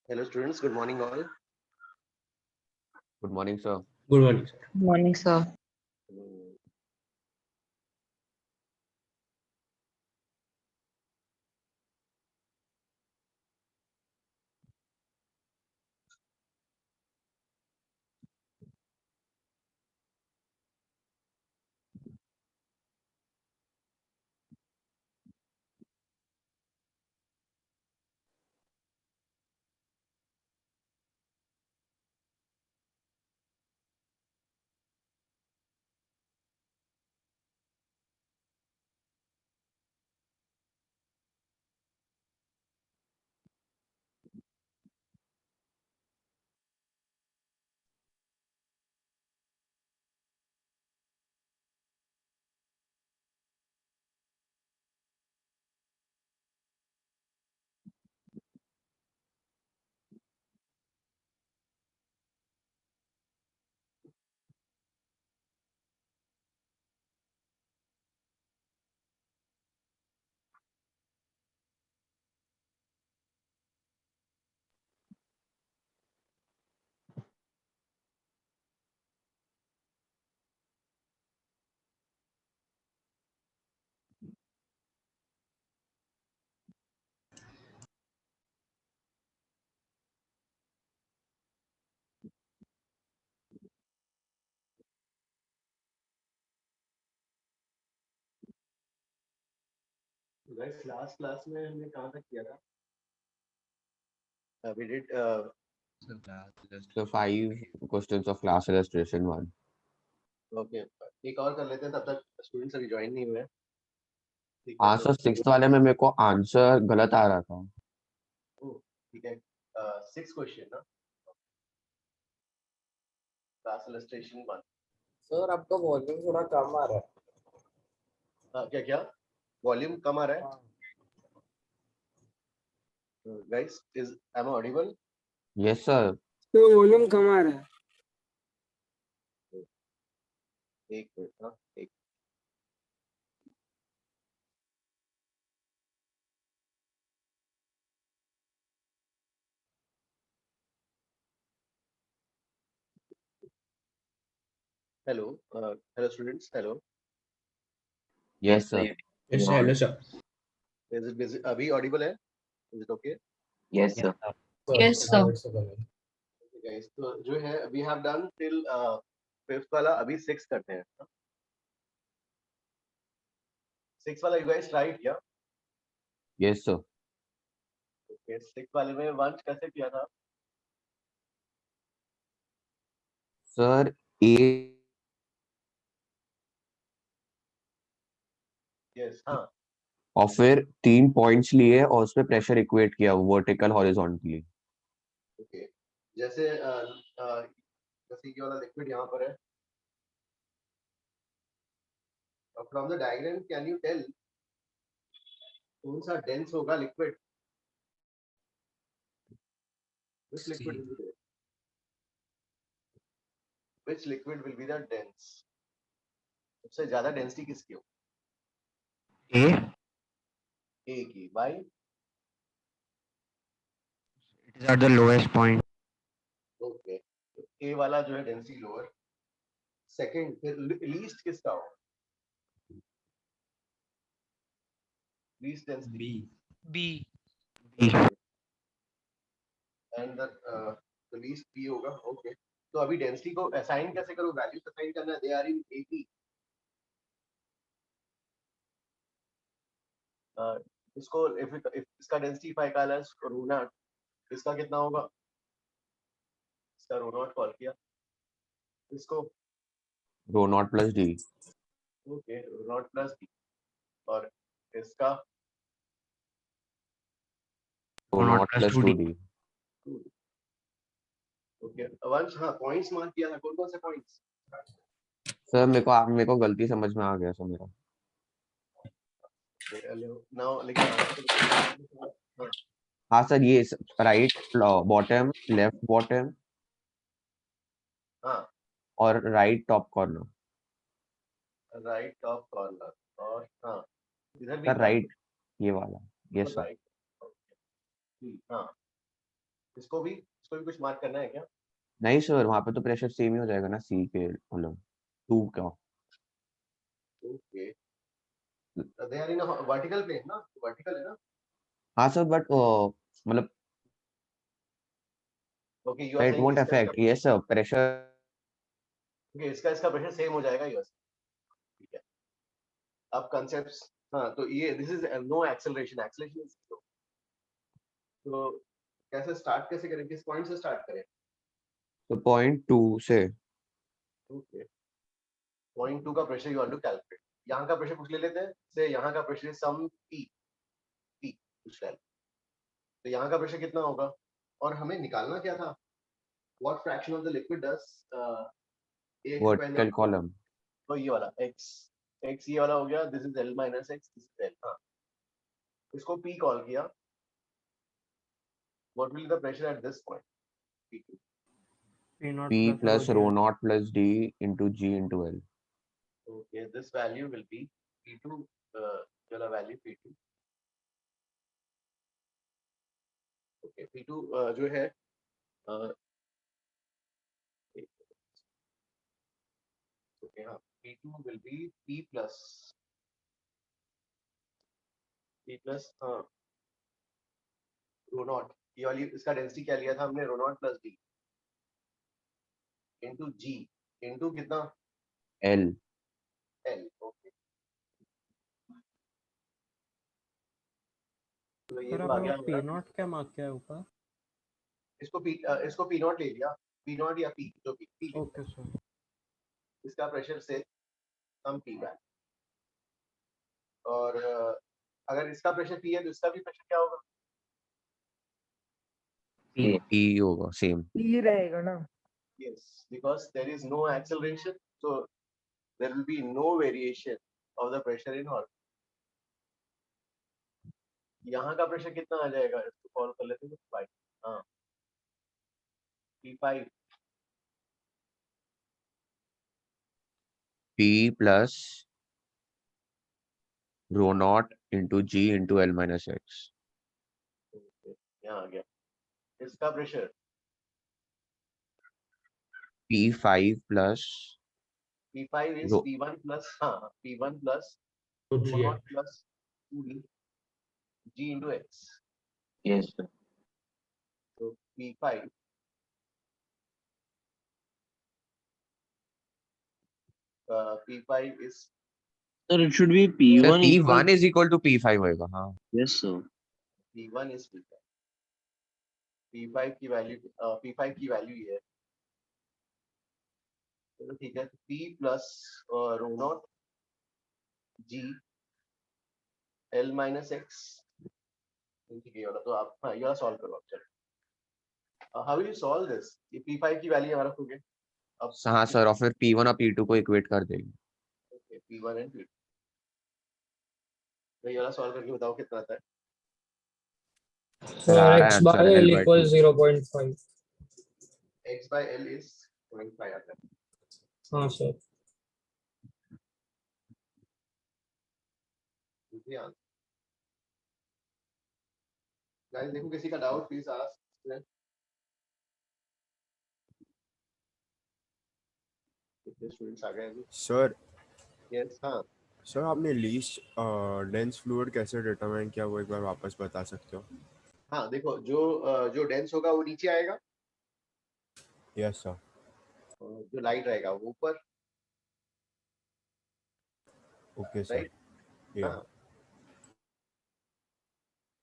Hello students, good morning all. Good morning, sir. Good morning, sir. Good morning, sir. Mm, guys, last class में हमने कहाँ तक किया था? We did So 5 questions of class illustration 1. okay. एक और कर लेते हैं तब तक स्टूडेंट्स अभी ज्वाइन नहीं हुए हैं। ठीक है हाँ तो सर, 6th वाले में मेरे को आंसर गलत आ रहा था. ठीक है 6 क्वेश्चन ना क्लास इलस्ट्रेशन 1 सर आपका वॉल्यूम थोड़ा कम आ रहा है। क्या क्या वॉल्यूम कम आ रहा हाँ। है guys is am audible Yes, sir. तो वॉल्यूम कम आ रहा है। एक मिनट हाँ एक hello hello students hello Yes, sir. Yes, sir. Hello, sir. Is it अभी ऑडिबल है is it okay Yes, sir. Sir, Yes, now sir. it's okay. Guys तो जो है we have done till 5th वाला अभी 6 करते हैं 6 वाला यू गाइस राइट क्या Yes, sir. ओके 6 वाले में वंश कैसे किया था Sir, A यस हाँ और फिर 3 पॉइंट्स लिए और उसमें प्रेशर इक्वेट किया वर्टिकल हॉरिजॉन्टली. ओके जैसे जैसे ये वाला लिक्विड यहाँ पर है from the diagram can you tell कौन सा डेंस होगा liquid which liquid will be there which liquid will be the dense सबसे ज्यादा डेंसिटी किसकी हो A, ए की by it is at the lowest point. Okay A वाला जो है डेंसिटी लोअर सेकंड फिर लीस्ट किसका हो least density B. B. And the least B होगा ओके तो अभी डेंसिटी को असाइन कैसे करो वैल्यू असाइन करना दे आर इन एटी इसको if इसका डेंसिटी फाइव का रो नॉट इसका कितना होगा इसका रो नॉट कॉल किया इसको Rho naught plus D. Okay rho naught plus B और इसका Rho Rho naught naught plus plus 2D. 2D. Okay वंश हाँ पॉइंट्स मार्क किया था कौन कौन से पॉइंट्स सर मेरे को गलती समझ में आ गया सर मेरा. नाउ लेकिन आंसर हाँ सर, ये राइट बॉटम, लेफ्ट बॉटम हाँ और right top corner. Right top corner और हाँ इधर भी सर था राइट ये वाला. Yes sir. राइट हाँ इसको भी कुछ मार्क करना है क्या? नहीं सर, वहां पे तो प्रेशर सेम ही हो जाएगा ना, सी के मतलब 2 का। Okay, they are in a vertical plane ना, वर्टिकल है ना? हाँ सर, बट मतलब okay, you are it saying won't affect, yes sir, pressure. Okay, इसका प्रेशर सेम हो जाएगा, यस, ठीक है। अब कॉन्सेप्ट्स, हाँ, तो ये this is no acceleration, acceleration is 0। तो कैसे स्टार्ट कैसे करें, किस पॉइंट से स्टार्ट करें? तो पॉइंट 2 से। ओके, पॉइंट 2 का pressure you want to calculate. यहाँ का प्रेशर पूछ ले लेते हैं, से यहाँ का प्रेशर सम पी, पी पूछ ले। तो यहाँ का प्रेशर कितना होगा, और हमें निकालना क्या था, what fraction of the liquid does vertical column. तो ये वाला x ये वाला हो गया, this is l minus x, this is l। हाँ, इसको p कॉल किया, what will the pressure at this point, p2। P plus rho naught plus D into G into L. Okay, this value will be p2, वाला value p2। Okay, p2 जो है okay, हाँ, p2 will be p plus हाँ rho naught, ये वाली इसका density क्या लिया था हमने, rho naught plus d into g into कितना, L. l। ओके, तो ये तो आ गया पी हमारा, नॉट क्या मार्क किया है ऊपर? इसको p नॉट ले लिया, p नॉट या p, जो p ले लिया। Okay sir. इसका प्रेशर से कम p है, और अगर इसका प्रेशर p है तो इसका भी प्रेशर क्या होगा, P होगा सेम। ये रहेगा ना। yes, because there is no acceleration, so there will be no variation of the pressure in orbit। यहाँ का प्रेशर कितना आ जाएगा, इसको कॉल कर लेते हैं 5। हाँ, P5 P plus rho naught into G into L minus X. यहाँ आ गया, इसका pressure P5 plus P5 is rho P1 plus, हाँ, P1 plus rho naught plus 2D G into X। yes sir. So P5 P5 is Sir, it should be Sir, P1 equal. P1 is equal to P5 होएगा, हाँ। Yes, sir. P1 is P5, P5 की value P5 की value ये है, चलो ठीक है, P plus rho naught G L minus X, ठीक है, ये वाला तो आप, हाँ, ये वाला सॉल्व करो आप, चलो। How will you solve this, ये P5 की वैल्यू हमारा रखोगे अब, हाँ सर, और फिर P1 और P2 को इक्वेट कर देंगे। ओके, P1 एंड P2, तो ये वाला सॉल्व करके बताओ कितना आता है। सर आ रहा है x by answer l L by equals 2। 0.5। x by l is 0.5 आता है। हाँ सर। Easy answer. गाइस देखो किसी का डाउट प्लीज आस्क, कितने स्टूडेंट्स आ गए अभी? सर यस, हाँ, सर आपने लीस्ट डेंस फ्लूइड कैसे डिटरमाइन किया, वो एक बार वापस बता सकते हो? हाँ, देखो जो डेंस होगा वो नीचे आएगा, यस सर। और जो लाइट रहेगा वो ऊपर, ओके सर। राइट। या हाँ,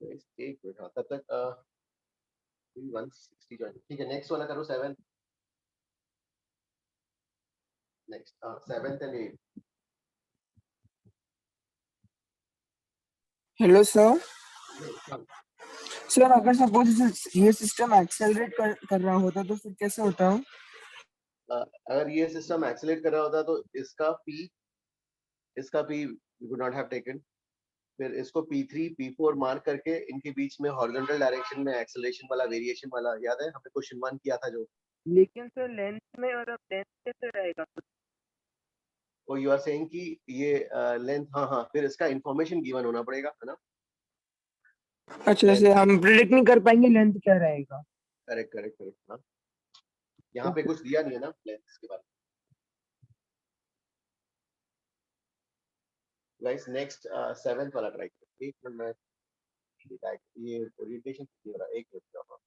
तो एक मिनट, हाँ, तब तक 160 जॉइन, ठीक है, नेक्स्ट वाला करो 7, next 7th and 8th। Hello sir. Sir अगर सपोज ये सिस्टम एक्सेलरेट कर रहा होता तो फिर कैसे होता है? अगर ये सिस्टम एक्सेलरेट कर रहा होता तो इसका P we would not have taken, फिर इसको P3 P4 मार्क करके इनके बीच में हॉरिजॉन्टल डायरेक्शन में एक्सेलरेशन वाला वेरिएशन वाला, याद है हमने क्वेश्चन 1 किया था जो। लेकिन सर लेंथ में और लेंथ कैसे रहेगा? वो यू आर सेइंग कि ये लेंथ, हाँ, फिर इसका इंफॉर्मेशन गिवन होना पड़ेगा, है ना। अच्छा, जैसे हम प्रेडिक्ट नहीं कर पाएंगे लेंथ क्या रहेगा। Correct correct correct. हाँ, यहाँ पे कुछ दिया नहीं है ना लेंस के बारे में। गाइस नेक्स्ट 7th वाला ट्राई करो। एक मिनट में ये ओरिएंटेशन हो रहा है, एक मिनट का।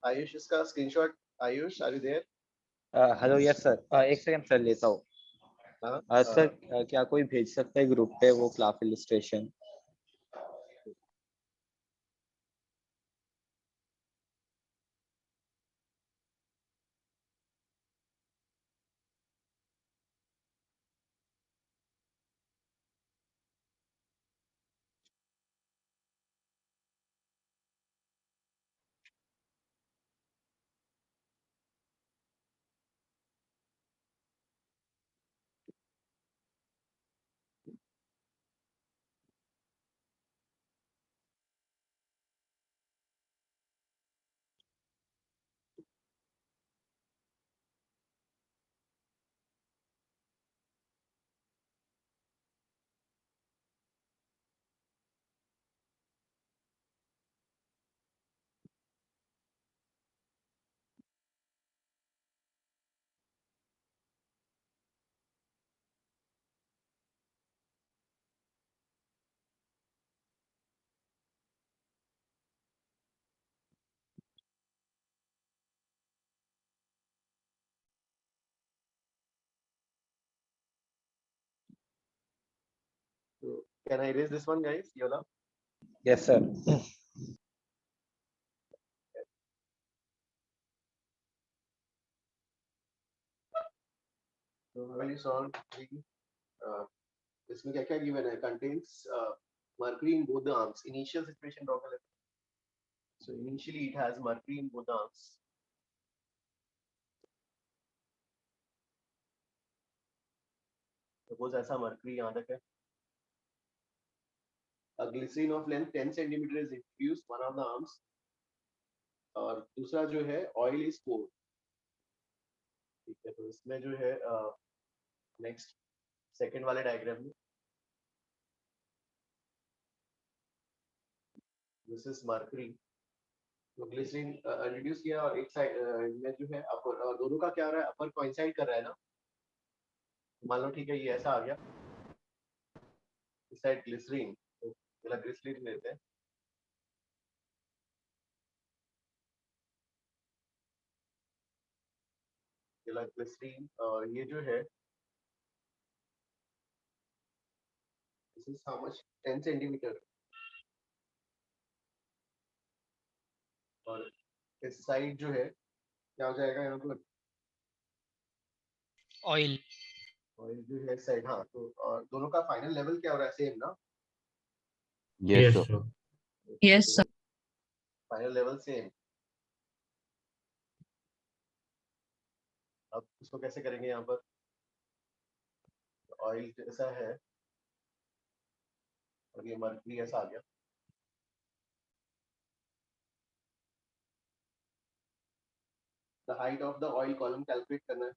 आयुष इसका screenshot. Ayush are you there? Hello yes sir, एक सेकंड सर लेता हूँ। हाँ सर क्या कोई भेज सकता है ग्रुप पे वो class illustration? So can I erase this one, guys? Yola? Yes sir. So how will you solve the इसमें क्या क्या given है? Contains mercury in both the arms. Initial situation draw कर लेते हैं. So initially it has mercury in both the arms. Suppose ऐसा mercury यहाँ तक है. A glycerin of length 10 centimeter is introduced one of the arms. और दूसरा जो है oil is poured. ठीक है, तो इसमें जो है नेक्स्ट सेकंड वाले डायग्राम में दिस इज मर्करी। तो ग्लिसरीन इंट्रोड्यूस किया और एक साइड में जो है अपर, दोनों का क्या हो रहा है, अपर कोइंसाइड कर रहा है ना। मान लो ठीक है, ये ऐसा आ गया, इस साइड ग्लिसरीन, तो पहला ग्लिसरीन लेते हैं। ग्लिसरीन और ये जो है this is how much 10 centimetre और इस साइड जो है क्या हो जाएगा यहाँ पर ऑयल ऑयल जो है इस साइड हाँ तो दोनों का फाइनल लेवल क्या हो रहा है सेम ना yes sir. Yes, sir. Final level same अब इसको कैसे करेंगे यहाँ पर ऑयल जैसा है और ये मर्क्यूरी ऐसा आ गया the height of the oil column calculate करना है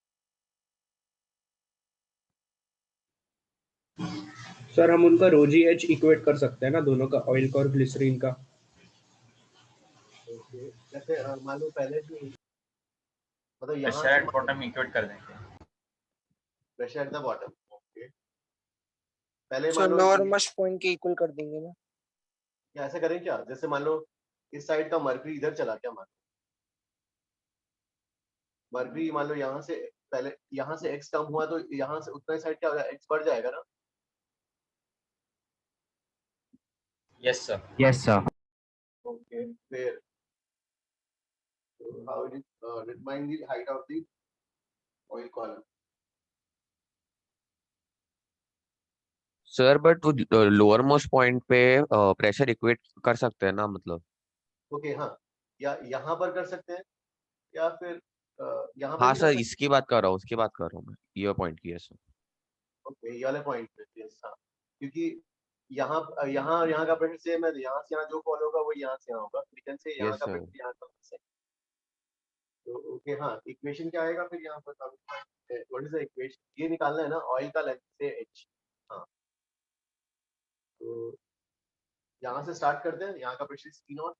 सर हम उनका रोजी एच इक्वेट कर सकते हैं ना, दोनों का, ऑयल का और ग्लिसरीन का। ओके जैसे मान लो पहले जो मतलब यहाँ प्रेशर एट बॉटम इक्वेट कर देंगे। Pressure at the bottom okay पहले सो मान लो लोअर मोस्ट पॉइंट के इक्वल कर देंगे ना। क्या ऐसा करें क्या जैसे मान लो इस साइड का मर्क्यूरी इधर चला क्या मान मर्क्यूरी मान लो यहाँ से पहले यहाँ से x कम हुआ तो यहाँ से उतना साइड क्या हो जाएगा x बढ़ जाएगा ना yes sir. Yes, sir. Okay फिर how it is determine the height of the oil column sir but वो लोअर मोस्ट पॉइंट पे प्रेशर इक्वेट कर सकते हैं ना मतलब ओके हाँ या यहाँ पर कर सकते हैं या फिर यहाँ पर हाँ भी कर सर सकते इसकी बात कर रहा हूँ, उसकी बात कर रहा हूँ मैं, ये पॉइंट की है सर। हैं ओके ये वाले पॉइंट पे yes हाँ क्योंकि यहाँ यहाँ का प्रेशर सेम है तो यहाँ से यहाँ जो फॉलो होगा वो यहाँ से यहाँ होगा वी से यहाँ Yes, का sir. प्रेशर यहाँ का सेम तो ओके हाँ इक्वेशन क्या आएगा फिर यहाँ पर व्हाट इज द इक्वेशन ये निकालना है ना ऑयल का लेंथ से एच हाँ तो यहाँ से स्टार्ट करते हैं यहाँ का प्रेशर P0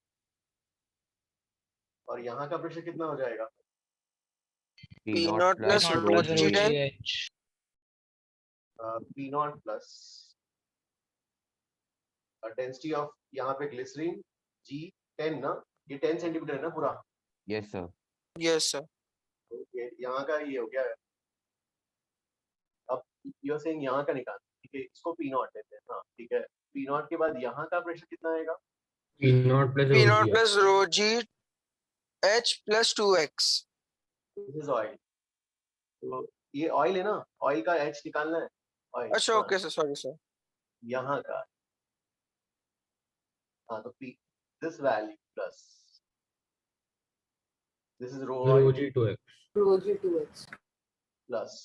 और यहाँ का प्रेशर कितना हो जाएगा P0 plus rho rho G G L. P0 plus density of यहाँ पे ग्लिसरीन G10 ना ये 10 सेंटीमीटर है ना पूरा yes sir. yes sir okay यहाँ का ये हो गया अब यू आर सेइंग यहाँ का निकाल ठीक है इसको P0 लेते हैं हाँ ठीक है P0 के बाद यहाँ का प्रेशर कितना आएगा P0 P0 plus rho G H plus 2x this is oil तो ये ऑयल है ना ऑयल का H निकालना है ऑयल अच्छा ओके सर सॉरी सर यहाँ का हाँ तो P this value plus this is rho oil Rho G2x plus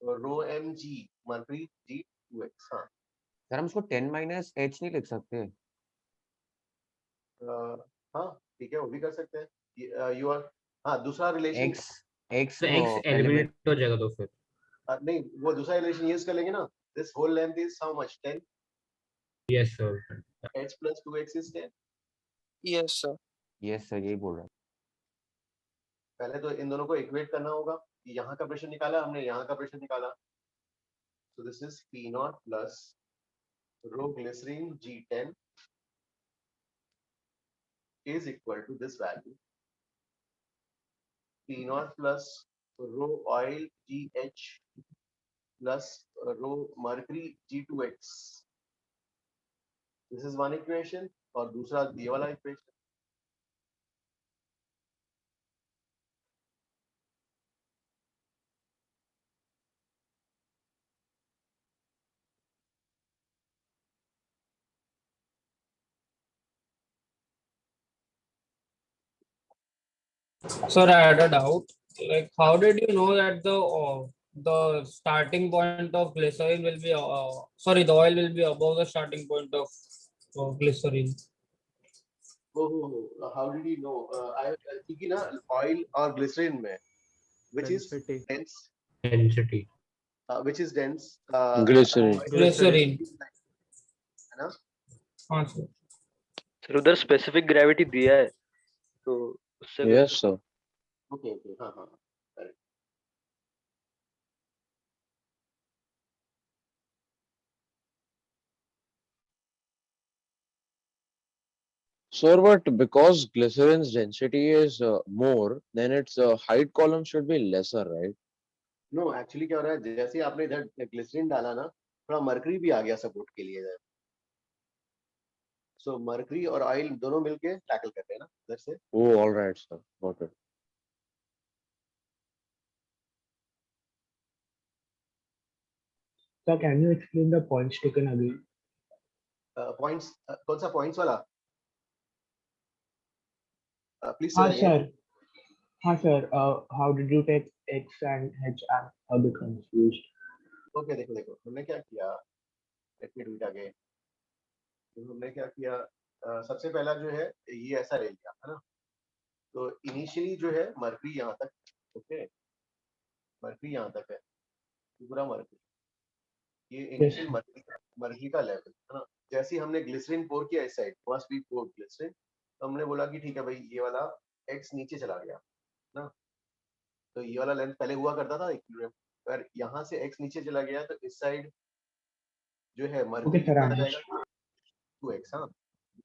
rho mg mercury G2x हाँ सर हम उसको 10 माइनस एच नहीं लिख सकते? हाँ ठीक है वो भी कर सकते हैं यू आर हाँ दूसरा रिलेशन x x तो x एलिमिनेट हो जाएगा तो फिर नहीं वो दूसरा रिलेशन यूज कर लेंगे ना this whole length is how much 10 yes sir h plus 2x is 10 yes sir yes sir यही बोल रहा हूँ। पहले तो इन दोनों को इक्वेट करना होगा यहाँ का प्रेशर निकाला हमने यहाँ का प्रेशर निकाला so this is P0 plus rho glycerine G10 is equal to this value P0 plus rho oil GH plus rho mercury G2X this is one equation और दूसरा ये वाला equation Sir, I had a doubt. Like, how did you know that the starting point of glycerin will be the oil will be above the starting point of glycerin? Oh, how did you know? क्योंकि ना oil और glycerin में which is dense Density. which is dense Glycerin. Glycerin. है ना हाँ sir. Sir उधर specific gravity दिया है तो उससे Yes, sir. ओके ओके हाँ हाँ correct. Sir, but because glycerin's density is more, then its height column should be lesser, right? No actually क्या हो रहा है जैसे ही आपने इधर ग्लिसरीन डाला ना थोड़ा मरकरी भी आ गया सपोर्ट के लिए इधर। सो मरकरी और ऑयल दोनों मिलके टैकल करते हैं ना इधर से। Oh, all right, sir. Got it. So can you explain the points taken again? Points कौन सा पॉइंट्स वाला? प्लीज हाँ से अगेन। sir. हाँ sir. How did you take X and H? I'm a bit confused. Okay देखो देखो हमने क्या किया, let me do it again. हमने क्या किया, सबसे पहला जो है ये ऐसा ले लिया है ना। तो इनिशियली जो है मरकरी यहाँ तक, ओके मरकरी यहाँ तक है, पूरा मरकरी, ये इनिशियल मरकरी का लेवल है ना। जैसे ही हमने ग्लिसरीन पोर किया इस side, must be pour glycerine, तो हमने बोला कि ठीक है भाई ये वाला एक्स नीचे चला गया ना। तो ये वाला लेंथ पहले हुआ करता था इक्विलिब्रियम, पर यहाँ से एक्स नीचे चला गया तो इस साइड जो है मरकरी Okay sir. कितना Understood. जाएगा, 2x। हाँ,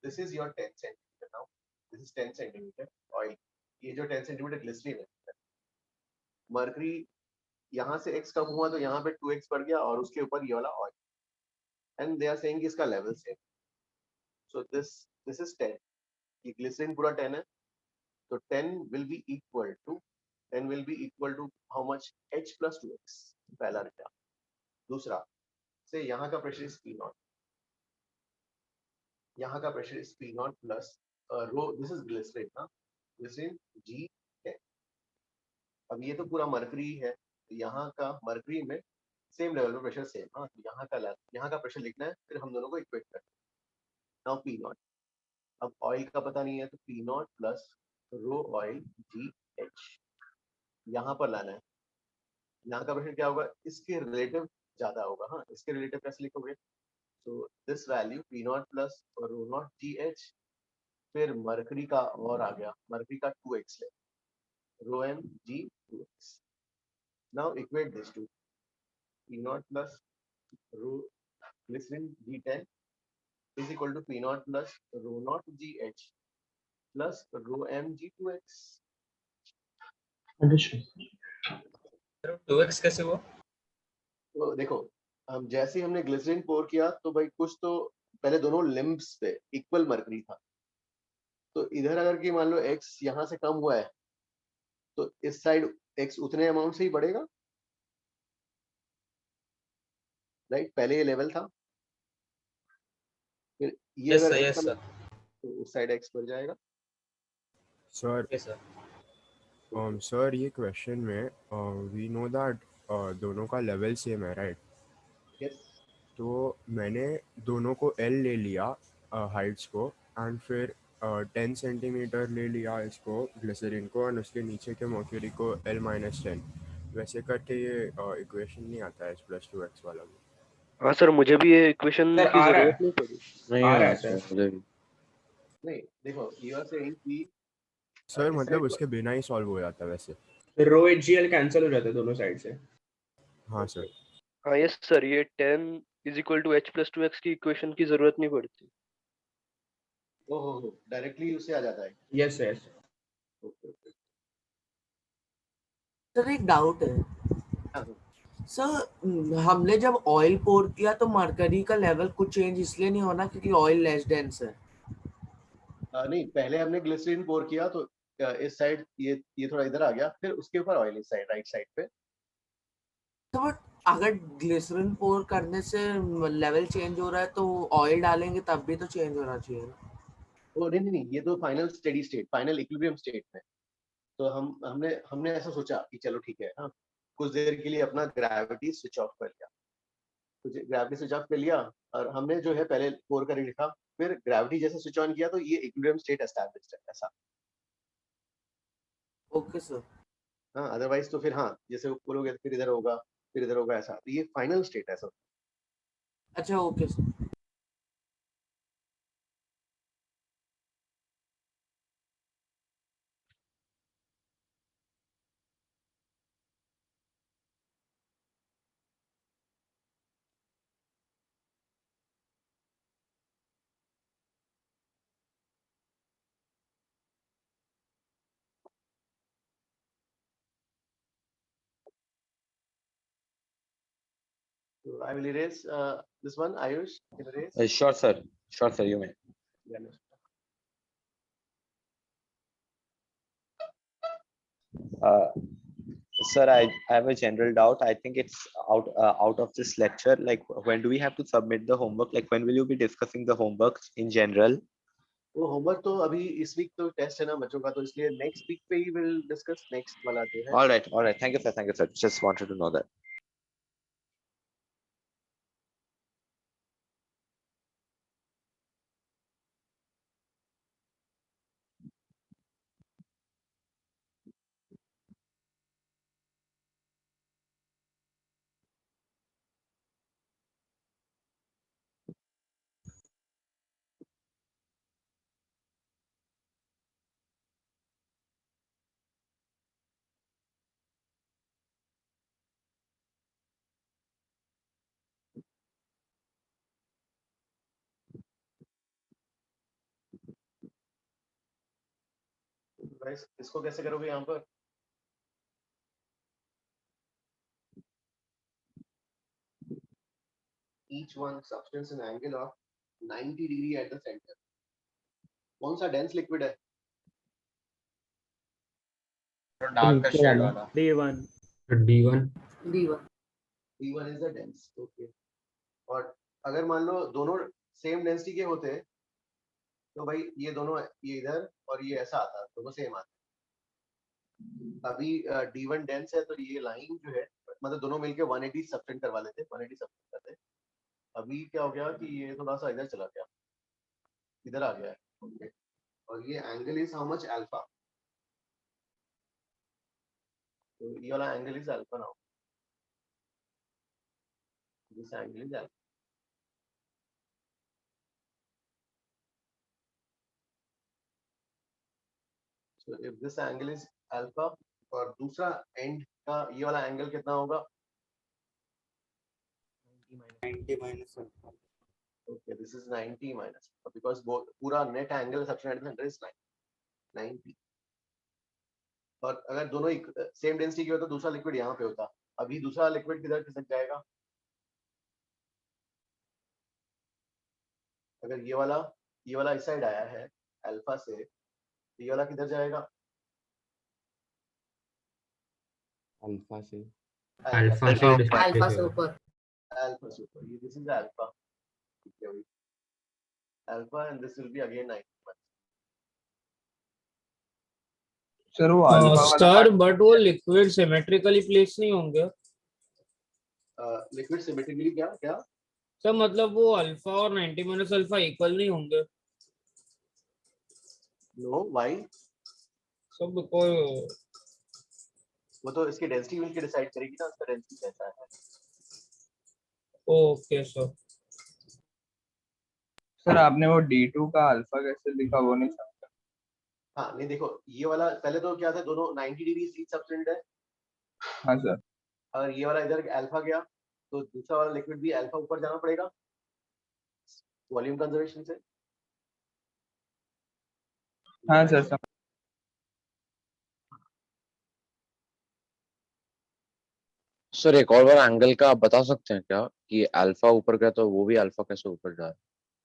this is your 10 centimetre now, this is 10 centimetre oil, ये जो 10 सेंटीमीटर ग्लिसरीन है। मरकरी यहाँ से x कम हुआ तो यहाँ पे 2x बढ़ गया और उसके ऊपर ये वाला oil, and they are saying इसका level same. So this is 10, ये ग्लिसरीन पूरा 10 है, तो 10 will be equal to 10 will be equal to how much, h plus 2x, पहला डेटा। दूसरा से यहाँ का प्रेशर इज P नॉट, यहाँ का pressure is P naught plus rho, this is glycerine ना, ग्लिसरीन G10। अब ये तो पूरा मरकरी है, तो यहाँ का मरकरी में सेम लेवल पे प्रेशर सेम। हाँ, तो यहाँ का प्रेशर लिखना है, फिर हम दोनों को इक्वेट करना है। नाउ P नॉट, अब ऑयल का पता नहीं है तो P नॉट प्लस रो ऑयल GH यहाँ पर लाना है। यहाँ का प्रेशर क्या होगा, इसके रिलेटिव ज्यादा होगा। हाँ, इसके रिलेटिव कैसे लिखोगे, तो this value P naught plus rho naught GH, फिर मरकरी का और आ गया, मरकरी का 2x ले, rho m g 2x। Now equate this to, P naught plus rho glycerine G10 is equal to P naught plus rho naught GH plus rho m G2x। Understood. Sir 2x कैसे हुआ? तो देखो, हम जैसे ही हमने glycerine pour किया तो भाई कुछ तो पहले दोनों लिम्ब्स पे इक्वल मरकरी था, तो इधर अगर कि मान लो x यहाँ से कम हुआ है तो इस साइड x उतने अमाउंट से ही बढ़ेगा, राइट। पहले ये लेवल था, फिर ये यस अगर sir, x yes come sir, तो उस साइड x बढ़ जाएगा। Sir yes sir. सर ये क्वेश्चन में वी नो दैट दोनों का लेवल सेम है, राइट? यस, तो मैंने दोनों को L ले लिया हाइट्स को, एंड फिर 10 सेंटीमीटर ले लिया इसको ग्लिसरीन को, और उसके नीचे के मर्क्यूरी को L-10, वैसे करके ये इक्वेशन नहीं आता है H+2x वाला भी। हाँ सर, मुझे भी ये इक्वेशन सर की आ रहा जरूरत है, नहीं पड़ी। नहीं आ रहा आया है सर, सर। मुझे भी। नहीं देखो यू आर सेइंग कि सर इस मतलब साइड उसके बिना ही सॉल्व हो जाता है वैसे। रो एच जी एल कैंसिल हो जाता है दोनों साइड से। हाँ सर। हाँ यस सर, ये 10 इज इक्वल टू h+2x की इक्वेशन की जरूरत नहीं पड़ती। ओहो डायरेक्टली उससे आ जाता है। Yes yes. Okay okay. Sir एक डाउट है हाँ, सर, हमने जब ऑयल पोर किया तो मरकरी का लेवल कुछ चेंज इसलिए नहीं होना क्योंकि ऑयल लेस डेंस है। नहीं पहले हमने ग्लिसरीन पोर किया तो इस साइड ये थोड़ा इधर आ गया, फिर उसके ऊपर ऑयल इस साइड राइट साइड पे। तो बट अगर ग्लिसरीन पोर करने से लेवल चेंज हो रहा है तो ऑयल डालेंगे तब भी तो चेंज होना चाहिए ना। ओ नहीं नहीं नहीं, ये तो final steady state, final equilibrium state में। तो हमने हमने ऐसा सोचा कि चलो ठीक है, हाँ कुछ देर के लिए अपना ग्रेविटी स्विच ऑफ कर लिया, कुछ ग्रेविटी स्विच ऑफ कर लिया, और हमने जो है पहले पोर करके लिखा, फिर ग्रेविटी जैसे स्विच ऑन किया तो ये इक्विलिब्रियम स्टेट एस्टैब्लिश्ड है ऐसा। Okay sir. हाँ अदरवाइज तो फिर हाँ जैसे वो बोलोगे तो फिर इधर होगा, फिर इधर होगा, ऐसा। तो ये फाइनल स्टेट है सर। अच्छा okay sir. So I will erase this one. Ayush, can you erase? Sure, sir. Sure, sir. You may. Then- Sir, I have a general doubt. I think it's out of this lecture. Like, when do we have to submit the homework? Like, when will you be discussing the homework in general? वो homework तो अभी इस week तो test है ना बच्चों का, तो इसलिए नेक्स्ट वीक पे ही विल डिस्कस नेक्स्ट वाला जो है. All right, all right. Thank you, sir. Thank you, sir. Just wanted to know that. Guys इसको कैसे करोगे यहाँ पर? Each one substance an angle of 90 degree at the center. कौन सा dense liquid है? डार्क शेड वाला D1. D1. D1. D1 is the dense. Okay. और अगर मान लो दोनों सेम डेंसिटी के होते तो भाई ये दोनों ये इधर और ये ऐसा आता, दोनों सेम आते. अभी D1 डेंस है तो ये लाइन जो है मतलब दोनों मिलके 180 सबटेंड करवा लेते, 180 सबटेंड करते. अभी क्या हो गया कि ये थोड़ा सा इधर चला गया, इधर आ गया है. ओके. और ये angle is how much alpha. तो ये वाला angle is alpha now. This angle is alpha. So if this angle is alpha और दूसरा एंड का ये वाला एंगल कितना होगा? 90 minus alpha. Okay, this is 90 minus because पूरा net angle subtend at the centre is 90. और अगर दोनों सेम डेंसिटी के होता तो दूसरा लिक्विड यहाँ पे होता. अभी दूसरा लिक्विड किधर खिसक जाएगा? अगर ये वाला इस साइड आया है अल्फा से, ये वाला किधर जाएगा? अल्फा से. Alpha से अल्फा से ऊपर. अल्फा से ऊपर. ये दिस इज अल्फा. ठीक है भाई. Alpha and this will be again 90. Sir वो अल्फा सर बट वो लिक्विड सिमेट्रिकली प्लेस नहीं होंगे. लिक्विड सिमेट्रिकली क्या क्या? सर मतलब वो अल्फा और 90 माइनस अल्फा इक्वल नहीं होंगे. Know why? सब बिकॉज वो तो इसकी डेंसिटी मिलके डिसाइड करेगी ना उसका डेंसिटी कैसा है. Okay sir. सर आपने वो D2 का अल्फा कैसे लिखा वो नहीं समझा. हाँ नहीं देखो ये वाला पहले तो क्या था, दोनों 90 डिग्री ईच सबटेंड है. हाँ सर. अगर ये वाला इधर अल्फा गया तो दूसरा वाला लिक्विड भी अल्फा ऊपर जाना पड़ेगा वॉल्यूम कंजर्वेशन से. हाँ सर. सर एक और बार एंगल का आप बता सकते हैं क्या कि अल्फा ऊपर गया तो वो भी अल्फा कैसे ऊपर जा रहा है?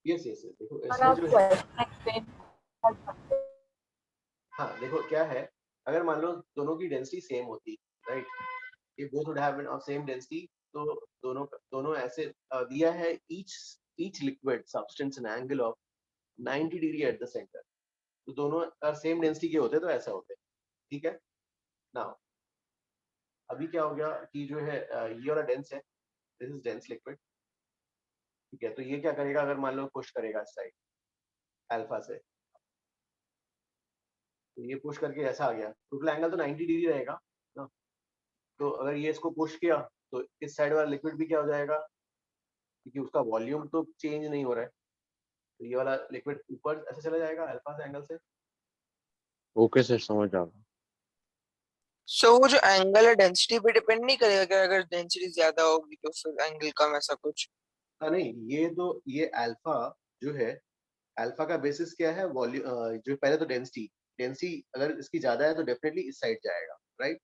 यस यस देखो इसमें जो है, हाँ देखो क्या है, अगर मान लो दोनों की डेंसिटी सेम होती, राइट, ये both would have been of same density, तो दोनों ऐसे दिया है each liquid substance an angle of 90 degree at the center. तो दोनों सेम डेंसिटी के होते तो ऐसा होते. ठीक है. नाउ अभी क्या हो गया कि जो है ये वाला डेंस है, दिस इज डेंस लिक्विड. ठीक है. तो ये क्या करेगा, अगर मान लो पुश करेगा इस साइड अल्फा से, तो ये पुश करके ऐसा आ गया, टोटल एंगल तो 90 डिग्री रहेगा ना. तो अगर ये इसको पुश किया तो इस साइड वाला लिक्विड भी क्या हो जाएगा, क्योंकि उसका वॉल्यूम तो चेंज नहीं हो रहा है, तो ये वाला लिक्विड ऊपर ऐसे चला जाएगा अल्फा से एंगल से. ओके सर समझ आ गया. सो वो जो एंगल है डेंसिटी पे डिपेंड नहीं करेगा कि अगर डेंसिटी ज्यादा होगी तो फिर एंगल कम, ऐसा कुछ? नहीं, ये अल्फा जो है, अल्फा का बेसिस क्या है, वॉल्यूम. जो पहले तो डेंसिटी अगर इसकी ज्यादा है तो डेफिनेटली इस साइड जाएगा, right.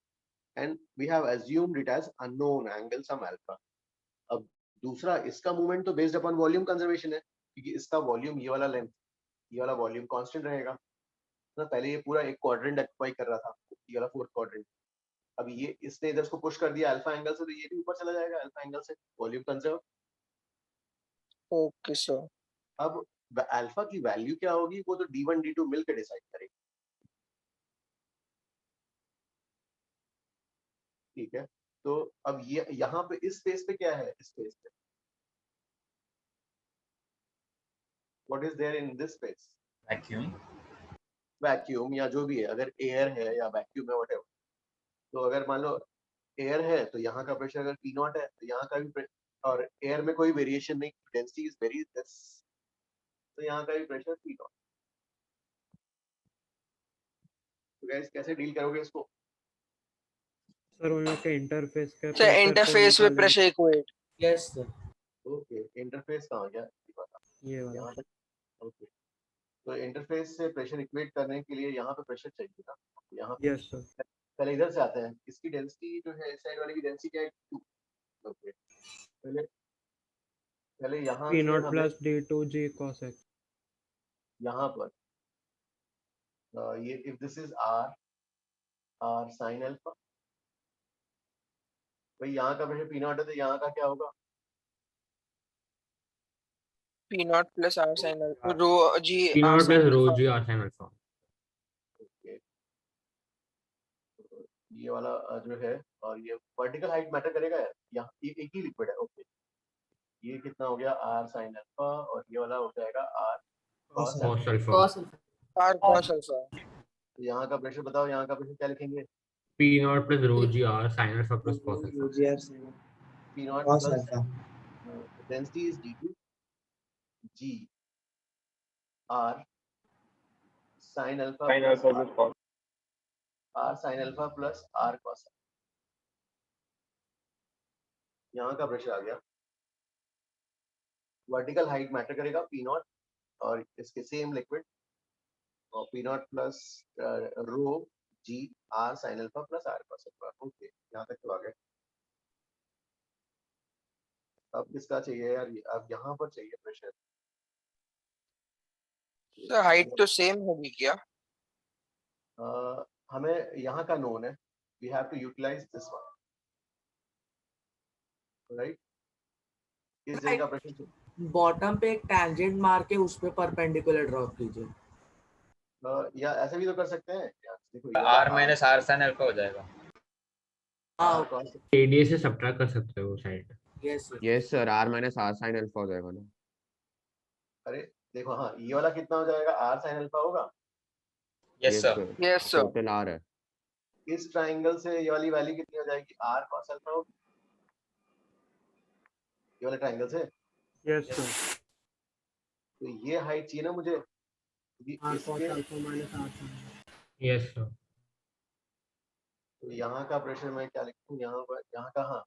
And we have assumed it as unknown angle some alpha. अब दूसरा इसका मूवमेंट तो बेस्ड अपॉन वॉल्यूम कंजर्वेशन है, क्योंकि इसका वॉल्यूम ये वाला लेंथ, ये वाला वॉल्यूम कांस्टेंट रहेगा ना। पहले ये पूरा एक क्वाड्रेंट ऑक्यूपाई कर रहा था, ये वाला फोर्थ क्वाड्रेंट। अब ये इसने इधर इसको पुश कर दिया अल्फा एंगल से, तो ये भी ऊपर चला जाएगा अल्फा एंगल से, वॉल्यूम कंजर्व। Okay sir. अब अल्फा की वैल्यू क्या होगी वो तो D1 D2 मिलकर डिसाइड करेंगे, ठीक है। तो अब ये यहाँ पे इस स्पेस पे क्या है, इस स्पेस पे what is there in this space? Vacuum. Vacuum या जो भी है, अगर एयर है या वैक्यूम है व्हाटएवर। तो अगर मान लो एयर है तो यहाँ का प्रेशर अगर P नॉट है तो यहाँ का भी और एयर में कोई वेरिएशन नहीं, डेंसिटी इज वेरी लेस, तो यहाँ का भी प्रेशर P नॉट। तो गाइस कैसे डील करोगे इसको? सर उन लोग के इंटरफेस के sir interface with pressure equate। Yes sir. Okay, interface कहाँ गया ये बता, ये वाला यहाँ तक। ओके, तो इंटरफेस से प्रेशर इक्वेट करने के लिए यहाँ पे प्रेशर चाहिए ना, यहाँ पे। यस सर पहले इधर से आते हैं, इसकी डेंसिटी जो है इस साइड वाले की डेंसिटी क्या है 2। ओके, पहले पहले यहाँ P से नॉट हमें प्लस D2G cos x। यहाँ पर ये if this is R sin alpha, भाई यहाँ का प्रेशर P नॉट है तो यहाँ का क्या होगा? P naught plus R sin alpha rho G P R naught sin plus rho alpha। G R sin alpha. Okay, ये वाला जो है, और ये वर्टिकल हाइट मैटर करेगा यार, यहाँ ये एक ही लिक्विड है। ओके, ये कितना हो गया R sin अल्फा, और ये वाला हो जाएगा R cos alpha. cos alpha. Cos alpha. R cos alpha। तो यहाँ का प्रेशर बताओ, यहाँ का प्रेशर क्या लिखेंगे? P naught plus rho G R sin alpha plus cos alpha. P naught plus density is D2 G R sin alpha plus R sin alpha plus R cos। यहाँ का प्रेशर आ गया, vertical height matter करेगा P not और इसके same liquid, और P naught plus rho G R sin alpha plus R cos alpha. Okay, यहाँ तक तो आ गया। अब किसका चाहिए यार? अब यहाँ पर चाहिए प्रेशर। सर हाइट तो सेम होगी क्या? हमें यहाँ का नोन है, we have to utilise this one, right? इस जगह का प्रेशर बॉटम पे एक टैंजेंट मार के उस पे परपेंडिकुलर ड्रॉप कीजिए। या ऐसे भी तो कर सकते हैं यार, देखो ये R minus R sin alpha हो जाएगा। R cos। रेडियस से सब्ट्रैक्ट कर सकते हो side. Yes sir, R minus R sin alpha हो जाएगा ना। अरे देखो, हाँ ये वाला कितना हो जाएगा? R sin अल्फा होगा। Yes sir. Yes sir. Total R है। इस ट्राइंगल से ये वाली वैल्यू कितनी हो जाएगी? R cos अल्फा होगी, ये वाले ट्राइंगल से। Yes sir. तो ये हाइट चाहिए ना मुझे, इसके यस सर। तो यहाँ का प्रेशर मैं क्या लिखूँ? यहाँ पर, यहाँ का, हाँ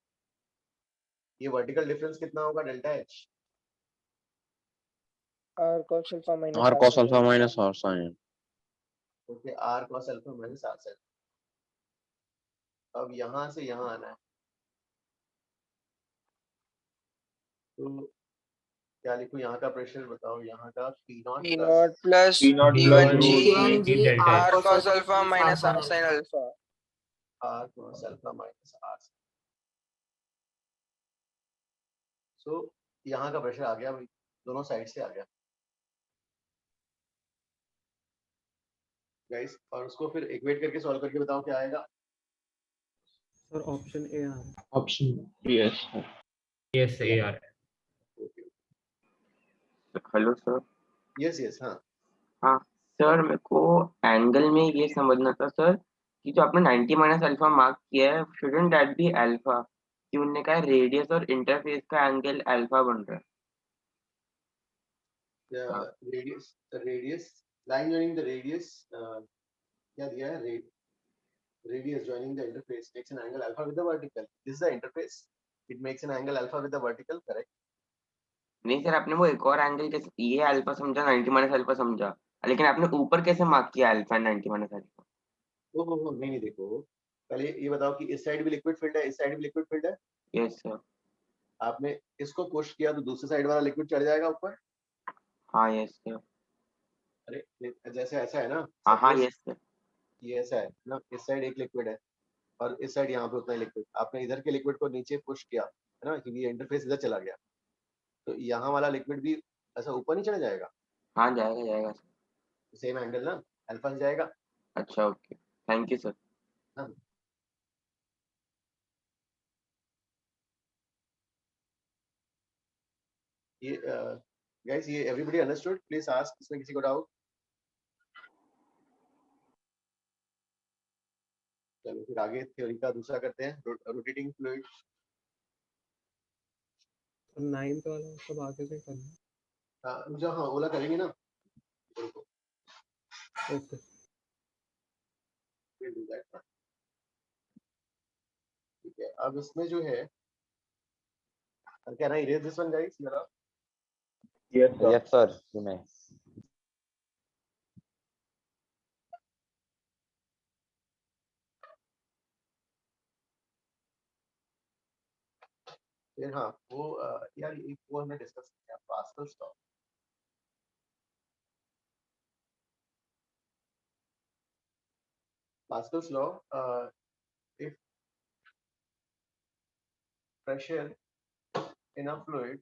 ये वर्टिकल डिफरेंस कितना होगा? Delta H। R cos alpha minus R cos alpha minus R sin। Okay, R cos alpha minus R sin। अब यहाँ से यहाँ आना है, तो क्या लिखूँ? यहाँ का प्रेशर बताओ, यहाँ का P naught plus D1 G R cos alpha minus R sin alpha। R cos alpha minus R sin। सो यहाँ का प्रेशर आ गया भाई, दोनों साइड से आ गया गाइस। और उसको फिर इक्वेट करके सॉल्व करके बताओ क्या आएगा। सर ऑप्शन ए आ रहा है। ऑप्शन यस यस ए आ रहा है। Hello sir. यस यस, हाँ हाँ सर, मेरे को एंगल में ये समझना था सर कि जो आपने 90 माइनस अल्फा मार्क किया है, शुडंट दैट बी अल्फा? कि उन्होंने कहा रेडियस और इंटरफेस का एंगल अल्फा बन रहा है। Radius line joining the radius, क्या दिया है? radius joining the interface makes an angle alpha with the vertical. This is the interface. It makes an angle alpha with the vertical, correct? नहीं sir, आपने वो एक और एंगल कैसे, ये अल्फा समझा, 90 माइनस अल्फा समझा, लेकिन आपने ऊपर कैसे मार्क किया अल्फा 90 माइनस अल्फा? ओहो नहीं नहीं, देखो पहले ये बताओ कि इस साइड भी लिक्विड फील्ड है, इस साइड भी लिक्विड फील्ड है। Yes sir. आपने इसको पुश किया तो दूसरी साइड वाला लिक्विड चढ़ जाएगा ऊपर। हाँ यस सर। अरे जैसे ऐसा है ना, हाँ हाँ suppose यस सर। ये ऐसा है ना, इस साइड एक लिक्विड है और इस साइड यहाँ पे उतना लिक्विड, आपने इधर के लिक्विड को नीचे पुश किया है ना, क्योंकि ये इंटरफेस इधर चला गया, तो यहाँ वाला लिक्विड भी ऐसा ऊपर नहीं चढ़ जाएगा। हाँ जाएगा जाएगा सर। सेम एंगल ना, अल्फा से जाएगा। अच्छा ओके, थैंक यू सर। हाँ। ये गाइस, ये एवरीबॉडी अंडरस्टूड? प्लीज आस्क, इसमें किसी को डाउट? चलो फिर आगे थ्योरी का दूसरा करते हैं, रोटेटिंग फ्लूइड। 9th वाला सब आगे से करना। जो हाँ ओला करेंगे ना, okay we'll do that one. ठीक है, अब इसमें जो है, can I erase this one guys? जरा Yes, sir. You may. फिर हाँ वो यार एक वो हमने डिस्कस किया, Pascal's law. Pascal's law, if pressure in a fluid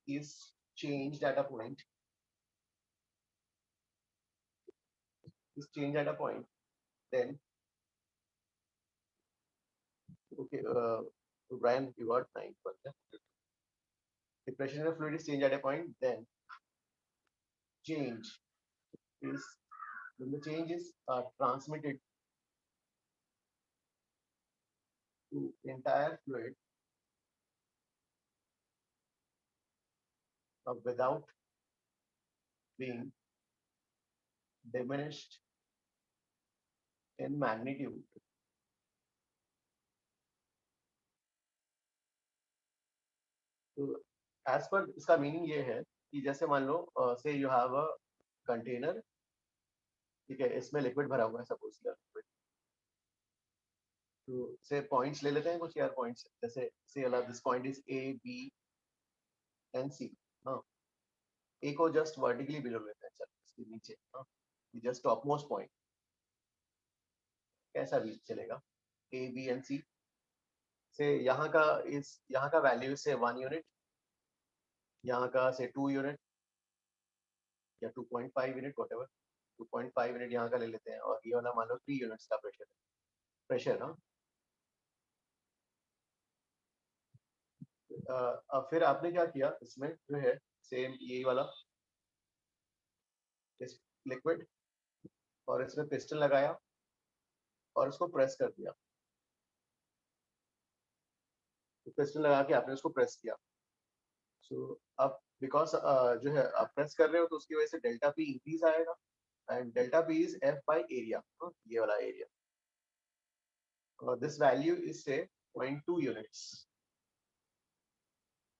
is changed at a point, then okay, Brian, you got 9. If pressure in a fluid is changed at a point, then change is when the change is transmitted to entire fluid without being diminished in magnitude. तो as per इसका meaning ये है कि जैसे मान लो से you have a container, ठीक है, इसमें लिक्विड भरा हुआ है, सपोज किया लिक्विड, तो से पॉइंट्स ले लेते हैं कुछ यार पॉइंट्स, जैसे से वाला this point is A B and C. हाँ, ए को जस्ट वर्टिकली बिलो लेते हैं, चल इसके नीचे, हाँ, जस्ट टॉप मोस्ट पॉइंट, कैसा भी चलेगा, ए बी एंड सी से यहाँ का वैल्यू से 1 यूनिट, यहाँ का से 2 यूनिट या 2.5 यूनिट, व्हाटएवर 2.5 यूनिट यहाँ का ले लेते हैं, और ये वाला मान लो 3 यूनिट्स का प्रेशर हाँ। अब फिर आपने क्या किया, इसमें जो है सेम यही वाला इस लिक्विड, और इसमें पिस्टन लगाया और उसको प्रेस कर दिया, तो पिस्टन लगा के आपने उसको प्रेस किया। सो अब बिकॉज जो है आप प्रेस कर रहे हो तो उसकी वजह से डेल्टा पी इंक्रीज आएगा, and delta P is F by area, ये वाला एरिया, और दिस वैल्यू इज से 0.2 यूनिट्स।